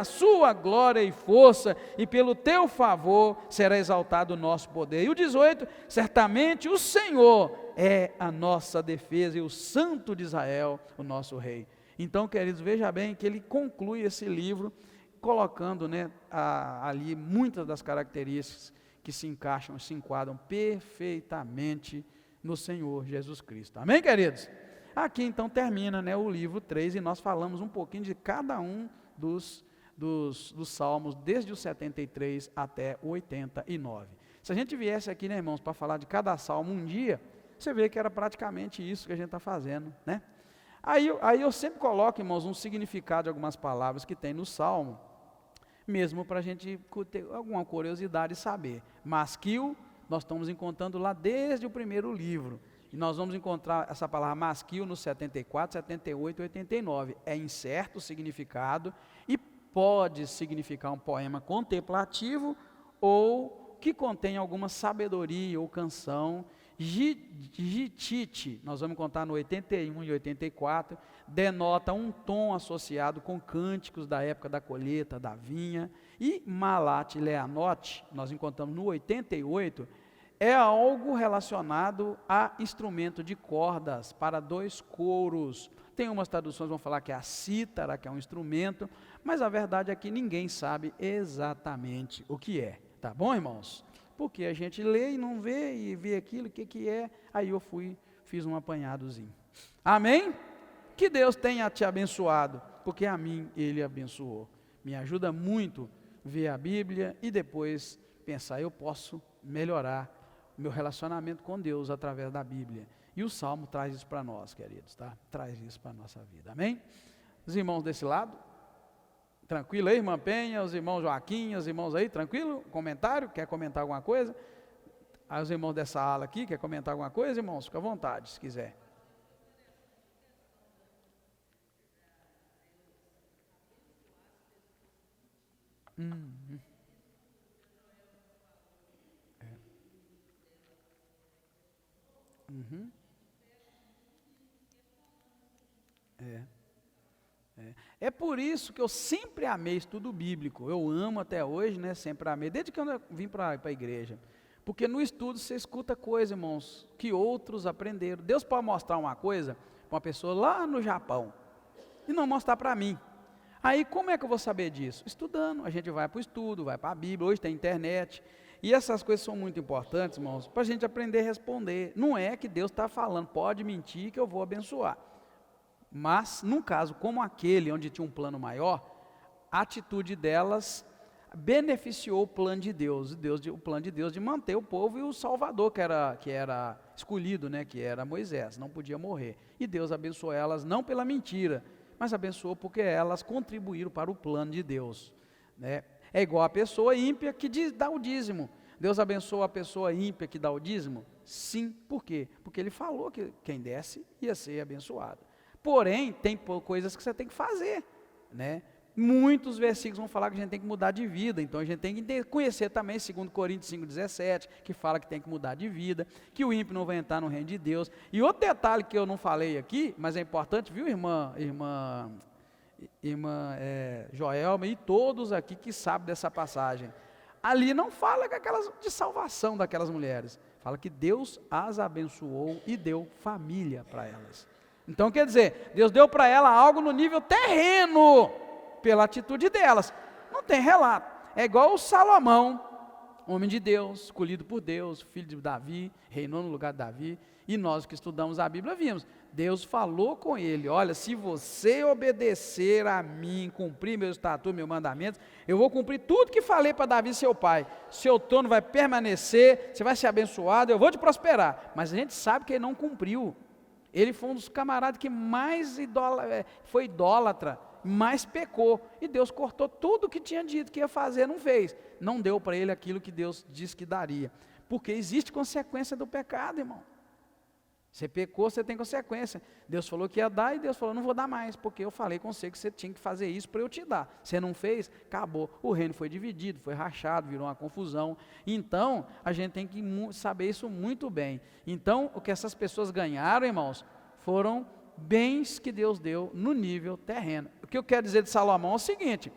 sua glória e força, e pelo teu favor será exaltado o nosso poder. E o 18, certamente o Senhor é a nossa defesa e o Santo de Israel, o nosso Rei. Então, queridos, veja bem que ele conclui esse livro colocando, né, ali muitas das características que se enquadram perfeitamente no Senhor Jesus Cristo. Amém, queridos? Aqui então termina, né, o livro 3, e nós falamos um pouquinho de cada um dos salmos, desde o 73 até o 89. Se a gente viesse aqui, né, irmãos, para falar de cada salmo um dia, você vê que era praticamente isso que a gente está fazendo, né? Aí eu sempre coloco, irmãos, um significado de algumas palavras que tem no Salmo, mesmo para a gente ter alguma curiosidade e saber. Masquil, nós estamos encontrando lá desde o primeiro livro, e nós vamos encontrar essa palavra masquil no 74, 78 e 89. É incerto o significado, e pode significar um poema contemplativo, ou que contém alguma sabedoria ou canção. Gitite, nós vamos contar no 81 e 84, denota um tom associado com cânticos da época da colheita, da vinha. E Malat Leanote, nós encontramos no 88, é algo relacionado a instrumento de cordas para 2 coros. Tem umas traduções que vão falar que é a cítara, que é um instrumento, mas a verdade é que ninguém sabe exatamente o que é. Tá bom, irmãos? Porque a gente lê e não vê, e vê aquilo, o que é, aí eu fiz um apanhadozinho. Amém? Que Deus tenha te abençoado, porque a mim Ele abençoou. Me ajuda muito ver a Bíblia e depois pensar, eu posso melhorar o meu relacionamento com Deus através da Bíblia. E o Salmo traz isso para nós, queridos, tá? Traz isso para a nossa vida, amém? Os irmãos desse lado, tranquilo aí, irmã Penha, os irmãos Joaquim, os irmãos aí, tranquilo? Comentário, quer comentar alguma coisa? Aí os irmãos dessa ala aqui, quer comentar alguma coisa, irmãos? Fica à vontade, se quiser. Uhum. É por isso que eu sempre amei estudo bíblico. Eu amo até hoje, né? Sempre amei, desde que eu vim para a igreja. Porque no estudo você escuta coisas, irmãos, que outros aprenderam. Deus pode mostrar uma coisa para uma pessoa lá no Japão e não mostrar para mim. Aí como é que eu vou saber disso? Estudando. A gente vai para o estudo, vai para a Bíblia, hoje tem internet. E essas coisas são muito importantes, irmãos, para a gente aprender a responder. Não é que Deus está falando, pode mentir que eu vou abençoar. Mas, num caso como aquele, onde tinha um plano maior, a atitude delas beneficiou o plano de Deus, o plano de Deus de manter o povo e o Salvador, que era escolhido, né, que era Moisés, não podia morrer. E Deus abençoou elas não pela mentira, mas abençoou porque elas contribuíram para o plano de Deus, né? É igual a pessoa ímpia que dá o dízimo. Deus abençoa a pessoa ímpia que dá o dízimo? Sim, por quê? Porque Ele falou que quem desse ia ser abençoado. Porém, tem coisas que você tem que fazer, né? Muitos versículos vão falar que a gente tem que mudar de vida, então a gente tem que conhecer também 2 Coríntios 5,17, que fala que tem que mudar de vida, que o ímpio não vai entrar no reino de Deus. E outro detalhe que eu não falei aqui, mas é importante, viu, irmã Joelma e todos aqui que sabem dessa passagem. Ali não fala de salvação daquelas mulheres, fala que Deus as abençoou e deu família para elas. Então quer dizer, Deus deu para ela algo no nível terreno, pela atitude delas. Não tem relato. É igual o Salomão, homem de Deus, escolhido por Deus, filho de Davi, reinou no lugar de Davi. E nós que estudamos a Bíblia vimos, Deus falou com ele, olha, se você obedecer a mim, cumprir meus estatutos, meus mandamentos, eu vou cumprir tudo que falei para Davi, seu pai. Seu trono vai permanecer, você vai ser abençoado, eu vou te prosperar. Mas a gente sabe que ele não cumpriu. Ele foi um dos camaradas que mais foi idólatra, mais pecou. E Deus cortou tudo o que tinha dito que ia fazer, não fez. Não deu para ele aquilo que Deus disse que daria. Porque existe consequência do pecado, irmão. Você pecou, você tem consequência. Deus falou que ia dar e Deus falou, não vou dar mais, porque eu falei com você que você tinha que fazer isso para eu te dar. Você não fez, acabou. O reino foi dividido, foi rachado, virou uma confusão. Então, a gente tem que saber isso muito bem. Então, o que essas pessoas ganharam, irmãos, foram bens que Deus deu no nível terreno. O que eu quero dizer de Salomão é o seguinte,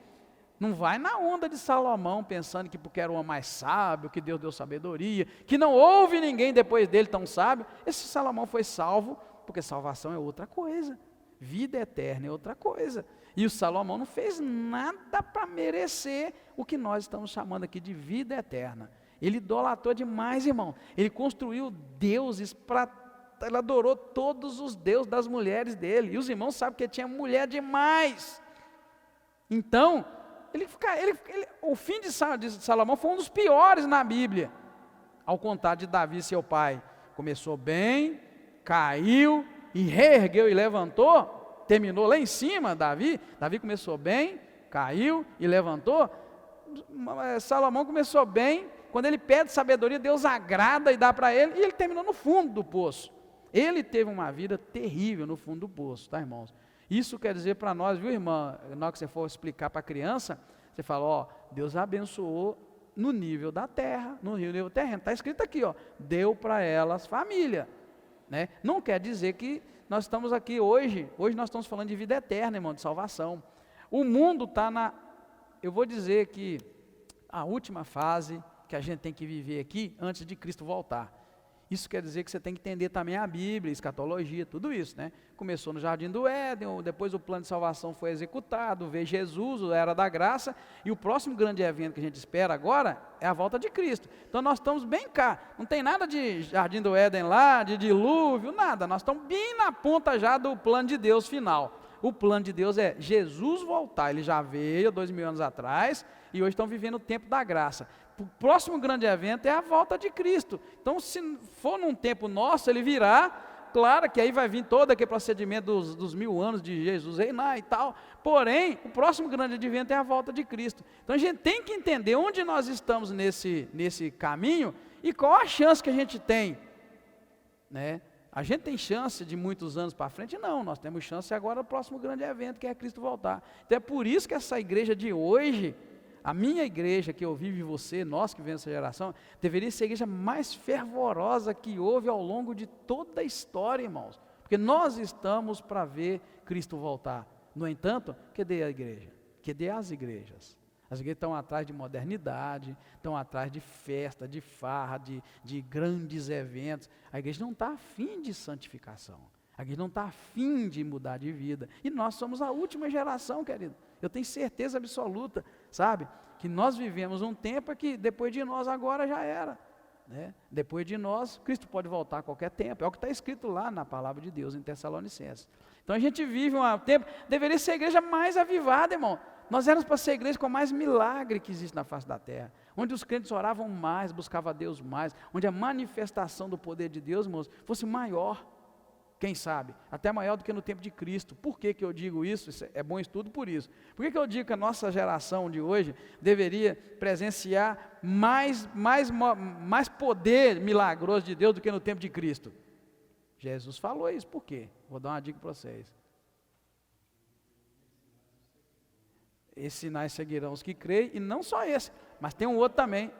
não vai na onda de Salomão pensando que porque era o homem mais sábio, que Deus deu sabedoria, que não houve ninguém depois dele tão sábio. Esse Salomão foi salvo, porque salvação é outra coisa, vida eterna é outra coisa. E o Salomão não fez nada para merecer o que nós estamos chamando aqui de vida eterna. Ele idolatrou demais, irmão. Ele construiu deuses ele adorou todos os deuses das mulheres dele. E os irmãos sabem que tinha mulher demais. Então, o fim de Salomão foi um dos piores na Bíblia, ao contrário de Davi, seu pai. Começou bem, caiu, e reergueu e levantou, terminou lá em cima. Davi começou bem, caiu e levantou. Salomão começou bem, quando ele pede sabedoria, Deus agrada e dá para ele, e ele terminou no fundo do poço. Ele teve uma vida terrível no fundo do poço, tá, irmãos? Isso quer dizer para nós, viu, irmã, na hora que você for explicar para a criança, você fala, ó, Deus abençoou no nível da terra, no nível terreno, está escrito aqui, ó, deu para elas família, né? Não quer dizer que nós estamos aqui hoje nós estamos falando de vida eterna, irmão, de salvação. O mundo está eu vou dizer que a última fase, que a gente tem que viver aqui antes de Cristo voltar. Isso quer dizer que você tem que entender também a Bíblia, escatologia, tudo isso, né? Começou no Jardim do Éden, depois o plano de salvação foi executado, veio Jesus, a Era da Graça, e o próximo grande evento que a gente espera agora é a volta de Cristo. Então nós estamos bem cá, não tem nada de Jardim do Éden lá, de dilúvio, nada, nós estamos bem na ponta já do plano de Deus final. O plano de Deus é Jesus voltar, ele já veio 2000 anos atrás, e hoje estão vivendo o tempo da graça. O próximo grande evento é a volta de Cristo. Então, se for num tempo nosso, ele virá, claro que aí vai vir todo aquele procedimento dos 1000 anos de Jesus reinar e tal, porém, o próximo grande evento é a volta de Cristo. Então, a gente tem que entender onde nós estamos nesse caminho e qual a chance que a gente tem, né? A gente tem chance de muitos anos para frente? Não, nós temos chance agora do próximo grande evento, que é Cristo voltar. Então, é por isso que essa igreja de hoje, a minha igreja que eu vivo e você, nós que vemos essa geração, deveria ser a igreja mais fervorosa que houve ao longo de toda a história, irmãos. Porque nós estamos para ver Cristo voltar. No entanto, cadê a igreja? Cadê as igrejas? As igrejas estão atrás de modernidade, estão atrás de festa, de farra, de grandes eventos. A igreja não está afim de santificação. A igreja não está afim de mudar de vida. E nós somos a última geração, querido. Eu tenho certeza absoluta, sabe? Que nós vivemos um tempo que depois de nós agora já era. Né? Depois de nós, Cristo pode voltar a qualquer tempo. É o que está escrito lá na palavra de Deus em Tessalonicenses. Então a gente vive um tempo, deveria ser a igreja mais avivada, irmão. Nós éramos para ser a igreja com mais milagre que existe na face da terra. Onde os crentes oravam mais, buscavam a Deus mais. Onde a manifestação do poder de Deus, irmãos, fosse maior. Quem sabe? Até maior do que no tempo de Cristo. Por que eu digo isso? Isso é bom estudo por isso. Por que eu digo que a nossa geração de hoje deveria presenciar mais poder milagroso de Deus do que no tempo de Cristo? Jesus falou isso. Por quê? Vou dar uma dica para vocês. Esses sinais seguirão os que creem, e não só esse, mas tem um outro também.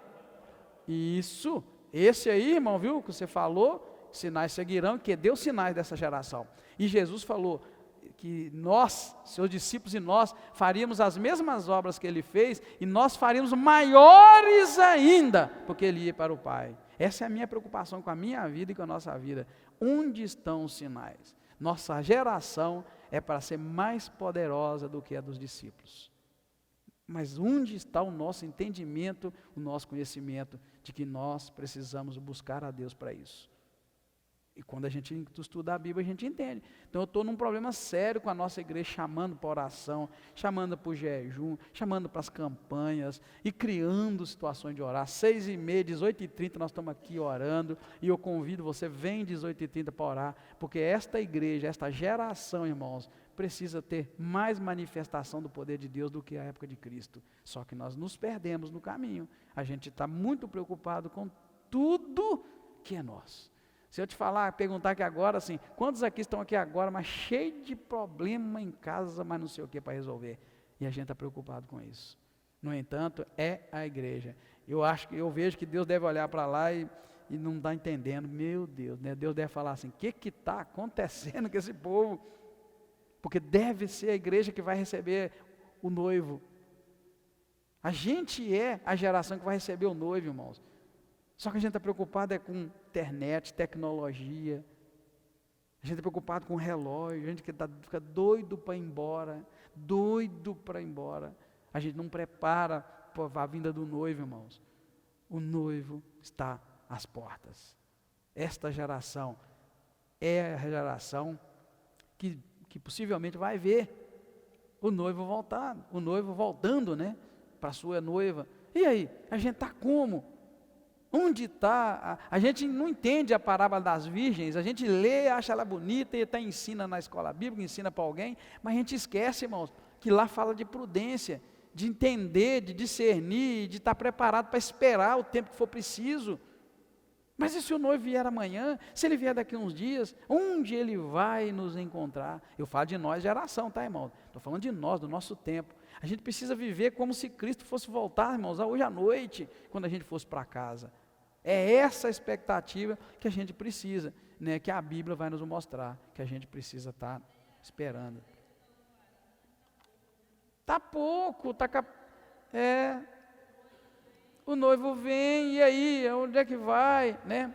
Isso, esse aí, irmão, viu, que você falou, sinais seguirão, que deu sinais dessa geração. E Jesus falou que nós, seus discípulos e nós, faríamos as mesmas obras que ele fez, e nós faríamos maiores ainda, porque ele ia para o Pai. Essa é a minha preocupação com a minha vida e com a nossa vida. Onde estão os sinais? Nossa geração é para ser mais poderosa do que a dos discípulos. Mas onde está o nosso entendimento, o nosso conhecimento de que nós precisamos buscar a Deus para isso? E quando a gente estuda a Bíblia, a gente entende. Então eu estou num problema sério com a nossa igreja, chamando para oração, chamando para o jejum, chamando para as campanhas, e criando situações de orar. 6h30, 18h30 nós estamos aqui orando, e eu convido você, vem 18h30 para orar, porque esta igreja, esta geração, irmãos, precisa ter mais manifestação do poder de Deus do que a época de Cristo. Só que nós nos perdemos no caminho. A gente está muito preocupado com tudo que é nosso. Se eu te falar, perguntar aqui agora, assim, quantos aqui estão aqui agora, mas cheio de problema em casa, mas não sei o que para resolver. E a gente está preocupado com isso. No entanto, é a igreja. Eu vejo que Deus deve olhar para lá e não está entendendo. Meu Deus, né? Deus deve falar assim, o que está acontecendo com esse povo? Porque deve ser a igreja que vai receber o noivo. A gente é a geração que vai receber o noivo, irmãos. Só que a gente está preocupado com internet, tecnologia. A gente está preocupado com relógio. A gente fica doido para ir embora. Doido para ir embora. A gente não prepara para a vinda do noivo, irmãos. O noivo está às portas. Esta geração é a geração que possivelmente vai ver o noivo voltar, o noivo voltando, né, para a sua noiva. E aí, a gente está como? Onde está? A gente não entende a parábola das virgens, a gente lê, acha ela bonita e até ensina na escola bíblica, ensina para alguém, mas a gente esquece, irmãos, que lá fala de prudência, de entender, de discernir, de estar preparado para esperar o tempo que for preciso. Mas e se o noivo vier amanhã? Se ele vier daqui a uns dias, onde ele vai nos encontrar? Eu falo de nós, geração, tá, irmão? Estou falando de nós, do nosso tempo. A gente precisa viver como se Cristo fosse voltar, irmãos, hoje à noite, quando a gente fosse para casa. É essa a expectativa que a gente precisa, né? Que a Bíblia vai nos mostrar, que a gente precisa estar esperando. Tá pouco, O noivo vem, e aí, onde é que vai, né?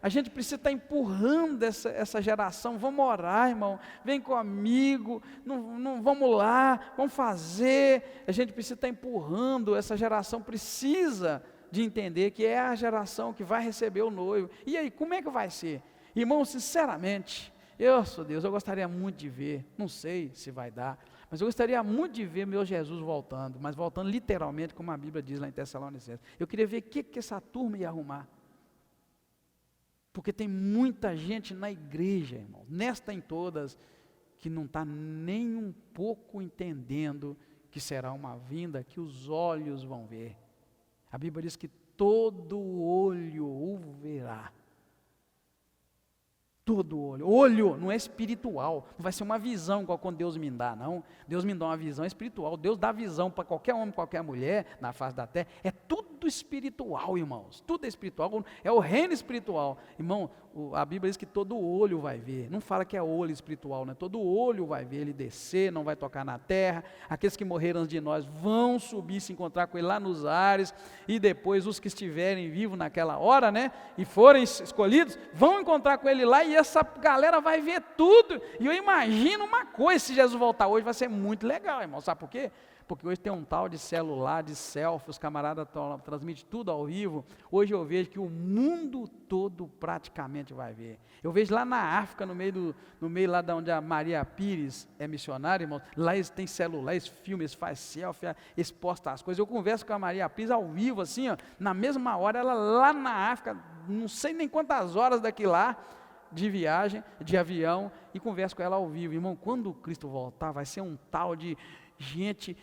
A gente precisa estar empurrando essa geração. Vamos orar, irmão, vem comigo, não, vamos lá, vamos fazer. A gente precisa estar empurrando, essa geração precisa de entender que é a geração que vai receber o noivo. E aí, como é que vai ser? Irmão, sinceramente, Deus, eu gostaria muito de ver, não sei se vai dar, mas eu gostaria muito de ver meu Jesus voltando, mas voltando literalmente, como a Bíblia diz lá em Tessalonicenses. Eu queria ver o que essa turma ia arrumar. Porque tem muita gente na igreja, irmão, nesta em todas, que não está nem um pouco entendendo que será uma vinda que os olhos vão ver. A Bíblia diz que todo olho o verá. Todo olho não é espiritual, não vai ser uma visão igual quando Deus me dá, não. Deus me dá uma visão espiritual. Deus dá visão para qualquer homem, qualquer mulher na face da terra. É tudo espiritual, irmãos, tudo é espiritual, é o reino espiritual. Irmão, a Bíblia diz que todo olho vai ver, não fala que é olho espiritual, né? Todo olho vai ver ele descer, não vai tocar na terra. Aqueles que morreram antes de nós vão subir, se encontrar com ele lá nos ares, e depois os que estiverem vivos naquela hora, né, e forem escolhidos, vão encontrar com ele lá, e essa galera vai ver tudo. E eu imagino uma coisa, se Jesus voltar hoje vai ser muito legal, irmão, sabe por quê? Porque hoje tem um tal de celular, de selfie, os camaradas transmitem tudo ao vivo. Hoje eu vejo que o mundo todo praticamente vai ver. Eu vejo lá na África, no meio lá de onde a Maria Pires é missionária, irmão, lá eles têm celular, eles filmam, eles fazem selfie, eles postam as coisas. Eu converso com a Maria Pires ao vivo, assim, ó, na mesma hora, ela lá na África, não sei nem quantas horas daqui lá, de viagem, de avião, e converso com ela ao vivo. Irmão, quando Cristo voltar, vai ser um tal de gente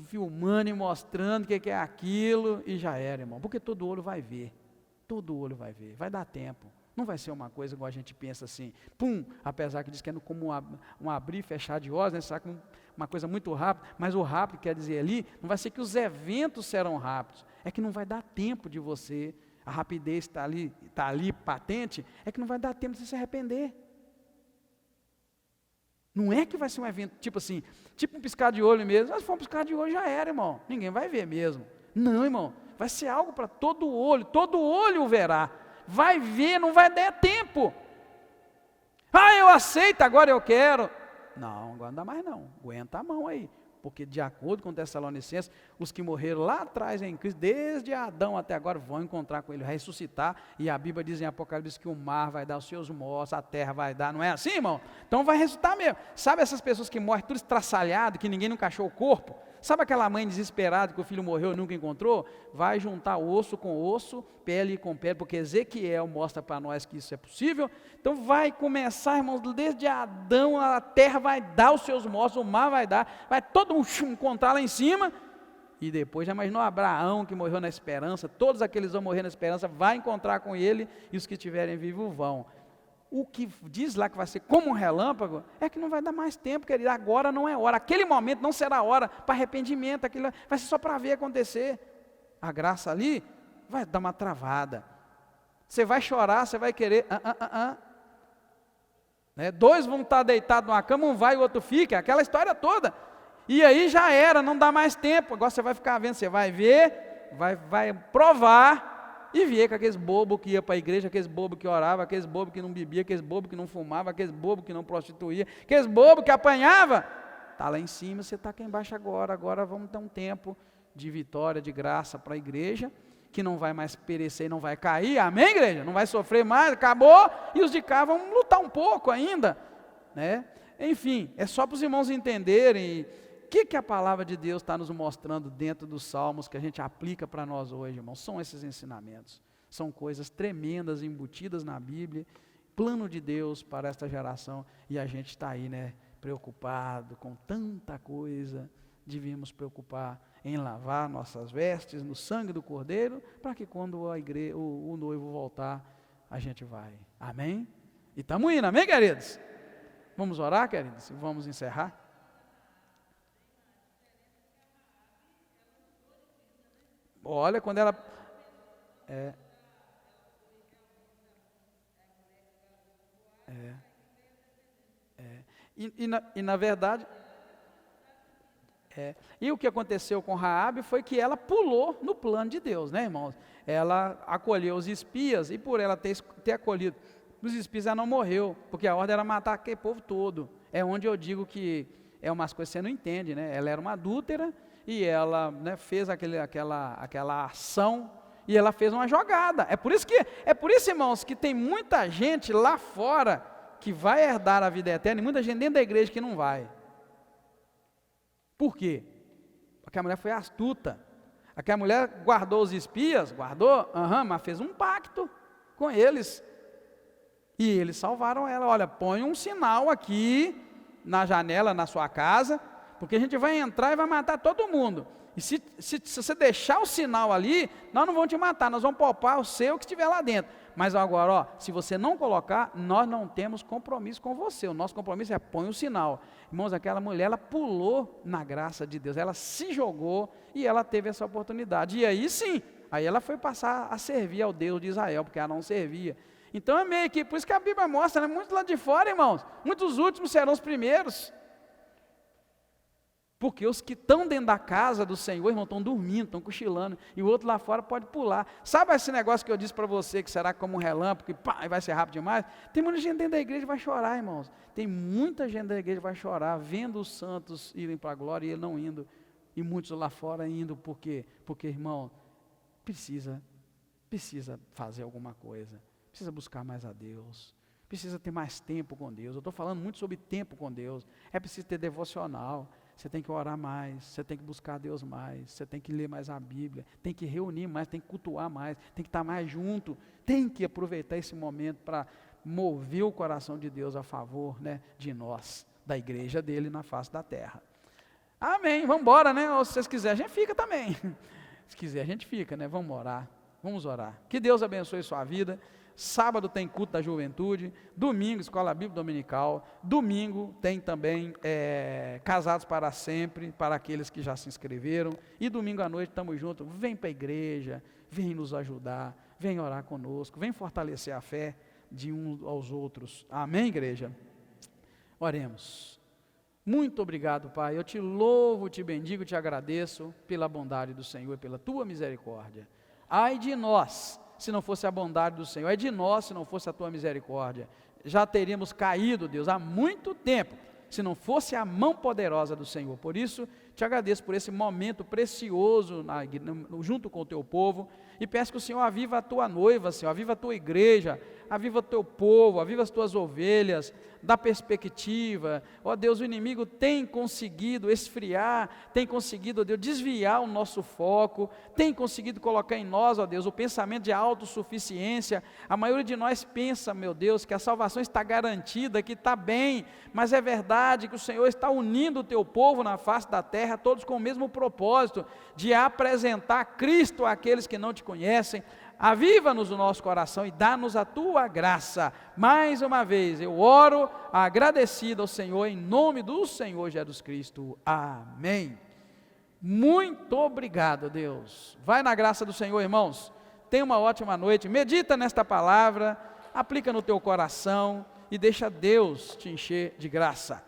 filmando e mostrando o que é aquilo, e já era, irmão, porque todo olho vai ver, vai dar tempo, não vai ser uma coisa igual a gente pensa assim, pum, apesar que diz que é como um abrir e fechar de olhos, né, sabe, uma coisa muito rápida, mas o rápido quer dizer ali, não vai ser que os eventos serão rápidos, é que não vai dar tempo de você, a rapidez está ali patente, é que não vai dar tempo de você se arrepender. Não é que vai ser um evento, tipo assim, tipo um piscar de olho mesmo. Mas se for um piscar de olho já era, irmão. Ninguém vai ver mesmo. Não, irmão. Vai ser algo para todo olho verá. Vai ver, não vai dar tempo. Ah, eu aceito, agora eu quero. Não, agora não dá mais não. Aguenta a mão aí. Porque de acordo com Tessalonicenses, os que morreram lá atrás em Cristo, desde Adão até agora, vão encontrar com ele, ressuscitar, e a Bíblia diz em Apocalipse que o mar vai dar os seus mortos, a terra vai dar, não é assim, irmão? Então vai ressuscitar mesmo. Sabe essas pessoas que morrem tudo estraçalhado, que ninguém nunca achou o corpo? Sabe aquela mãe desesperada que o filho morreu e nunca encontrou? Vai juntar osso com osso, pele com pele, porque Ezequiel mostra para nós que isso é possível. Então vai começar, irmãos, desde Adão, a terra vai dar os seus mortos, o mar vai dar, vai todo mundo encontrar lá em cima. E depois, já imaginou Abraão que morreu na esperança, todos aqueles vão morrer na esperança, vai encontrar com ele, e os que estiverem vivos vão. O que diz lá que vai ser como um relâmpago, é que não vai dar mais tempo, querido, agora não é hora, aquele momento não será hora para arrependimento, aquilo vai ser só para ver acontecer. A graça ali vai dar uma travada, você vai chorar, você vai querer, né? Dois vão estar deitados numa cama, um vai e o outro fica, aquela história toda, e aí já era, não dá mais tempo, agora você vai ficar vendo, você vai ver, vai provar, e ver com aqueles bobos que ia para a igreja, aqueles bobos que orava, aqueles bobos que não bebia, aqueles bobos que não fumava, aqueles bobos que não prostituía, aqueles bobos que apanhava, está lá em cima, você está aqui embaixo agora vamos ter um tempo de vitória, de graça para a igreja, que não vai mais perecer, não vai cair, amém, igreja? Não vai sofrer mais, acabou, e os de cá vão lutar um pouco ainda, né? Enfim, é só para os irmãos entenderem o que a palavra de Deus está nos mostrando dentro dos salmos que a gente aplica para nós hoje, irmãos. São esses ensinamentos, são coisas tremendas embutidas na Bíblia, plano de Deus para esta geração, e a gente está aí, né, preocupado com tanta coisa. Devíamos preocupar em lavar nossas vestes no sangue do Cordeiro, para que quando o noivo voltar, a gente vai, amém? E estamos indo, amém, queridos? Vamos orar, queridos? Vamos encerrar? Olha, quando ela... E na verdade... E o que aconteceu com Raabe foi que ela pulou no plano de Deus, né, irmãos? Ela acolheu os espias, e por ela ter acolhido os espias, ela não morreu, porque a ordem era matar aquele povo todo. É onde eu digo que é umas coisas que você não entende, né? Ela era uma adúltera, e ela, né, fez aquela ação, e ela fez uma jogada. É por isso, irmãos, que tem muita gente lá fora que vai herdar a vida eterna, e muita gente dentro da igreja que não vai. Por quê? Porque a mulher foi astuta. Aquela mulher guardou os espias, mas fez um pacto com eles. E eles salvaram ela. Olha, põe um sinal aqui na janela, na sua casa, porque a gente vai entrar e vai matar todo mundo. E se você deixar o sinal ali, nós não vamos te matar, nós vamos poupar o seu que estiver lá dentro. Mas agora, se você não colocar, nós não temos compromisso com você. O nosso compromisso é põe o sinal. Irmãos, aquela mulher, ela pulou na graça de Deus, ela se jogou e ela teve essa oportunidade. E aí sim, aí ela foi passar a servir ao Deus de Israel, porque ela não servia. Então é meio que, por isso que a Bíblia mostra, né, muitos lá de fora, irmãos, muitos últimos serão os primeiros. Porque os que estão dentro da casa do Senhor, irmão, estão dormindo, estão cochilando, e o outro lá fora pode pular. Sabe esse negócio que eu disse para você, que será como um relâmpago, que pá, vai ser rápido demais? Tem muita gente dentro da igreja que vai chorar, irmãos. Tem muita gente da igreja que vai chorar, vendo os santos irem para a glória e ele não indo. E muitos lá fora indo, por quê? Porque, irmão, precisa fazer alguma coisa. Precisa buscar mais a Deus. Precisa ter mais tempo com Deus. Eu estou falando muito sobre tempo com Deus. É preciso ter devocional. Você tem que orar mais, você tem que buscar a Deus mais, você tem que ler mais a Bíblia, tem que reunir mais, tem que cultuar mais, tem que estar mais junto, tem que aproveitar esse momento para mover o coração de Deus a favor, né, de nós, da igreja dele na face da terra. Amém, vamos embora, né? Ou se vocês quiserem, a gente fica também. Se quiser, a gente fica, né? Vamos orar. Que Deus abençoe sua vida. Sábado tem culto da juventude, domingo escola bíblica dominical, domingo tem também casados para sempre, para aqueles que já se inscreveram, e domingo à noite estamos juntos, vem para a igreja, vem nos ajudar, vem orar conosco, vem fortalecer a fé de uns aos outros, amém, igreja? Oremos. Muito obrigado, Pai, eu te louvo, te bendigo, te agradeço pela bondade do Senhor e pela tua misericórdia. Ai de nós, se não fosse a bondade do Senhor, é de nós se não fosse a tua misericórdia, já teríamos caído, Deus, há muito tempo, se não fosse a mão poderosa do Senhor. Por isso, te agradeço por esse momento precioso junto com o teu povo, e peço que o Senhor aviva a tua noiva, Senhor, aviva a tua igreja, aviva o teu povo, aviva as tuas ovelhas, dá perspectiva. Ó Deus, o inimigo tem conseguido esfriar, tem conseguido, ó Deus, desviar o nosso foco, tem conseguido colocar em nós, ó Deus, o pensamento de autossuficiência. A maioria de nós pensa, meu Deus, que a salvação está garantida, que está bem, mas é verdade que o Senhor está unindo o teu povo na face da terra, todos com o mesmo propósito, de apresentar Cristo àqueles que não te conhecem. Aviva-nos o nosso coração e dá-nos a tua graça. Mais uma vez, eu oro agradecido ao Senhor, em nome do Senhor Jesus Cristo. Amém. Muito obrigado, Deus. Vai na graça do Senhor, irmãos. Tenha uma ótima noite. Medita nesta palavra, aplica no teu coração e deixa Deus te encher de graça.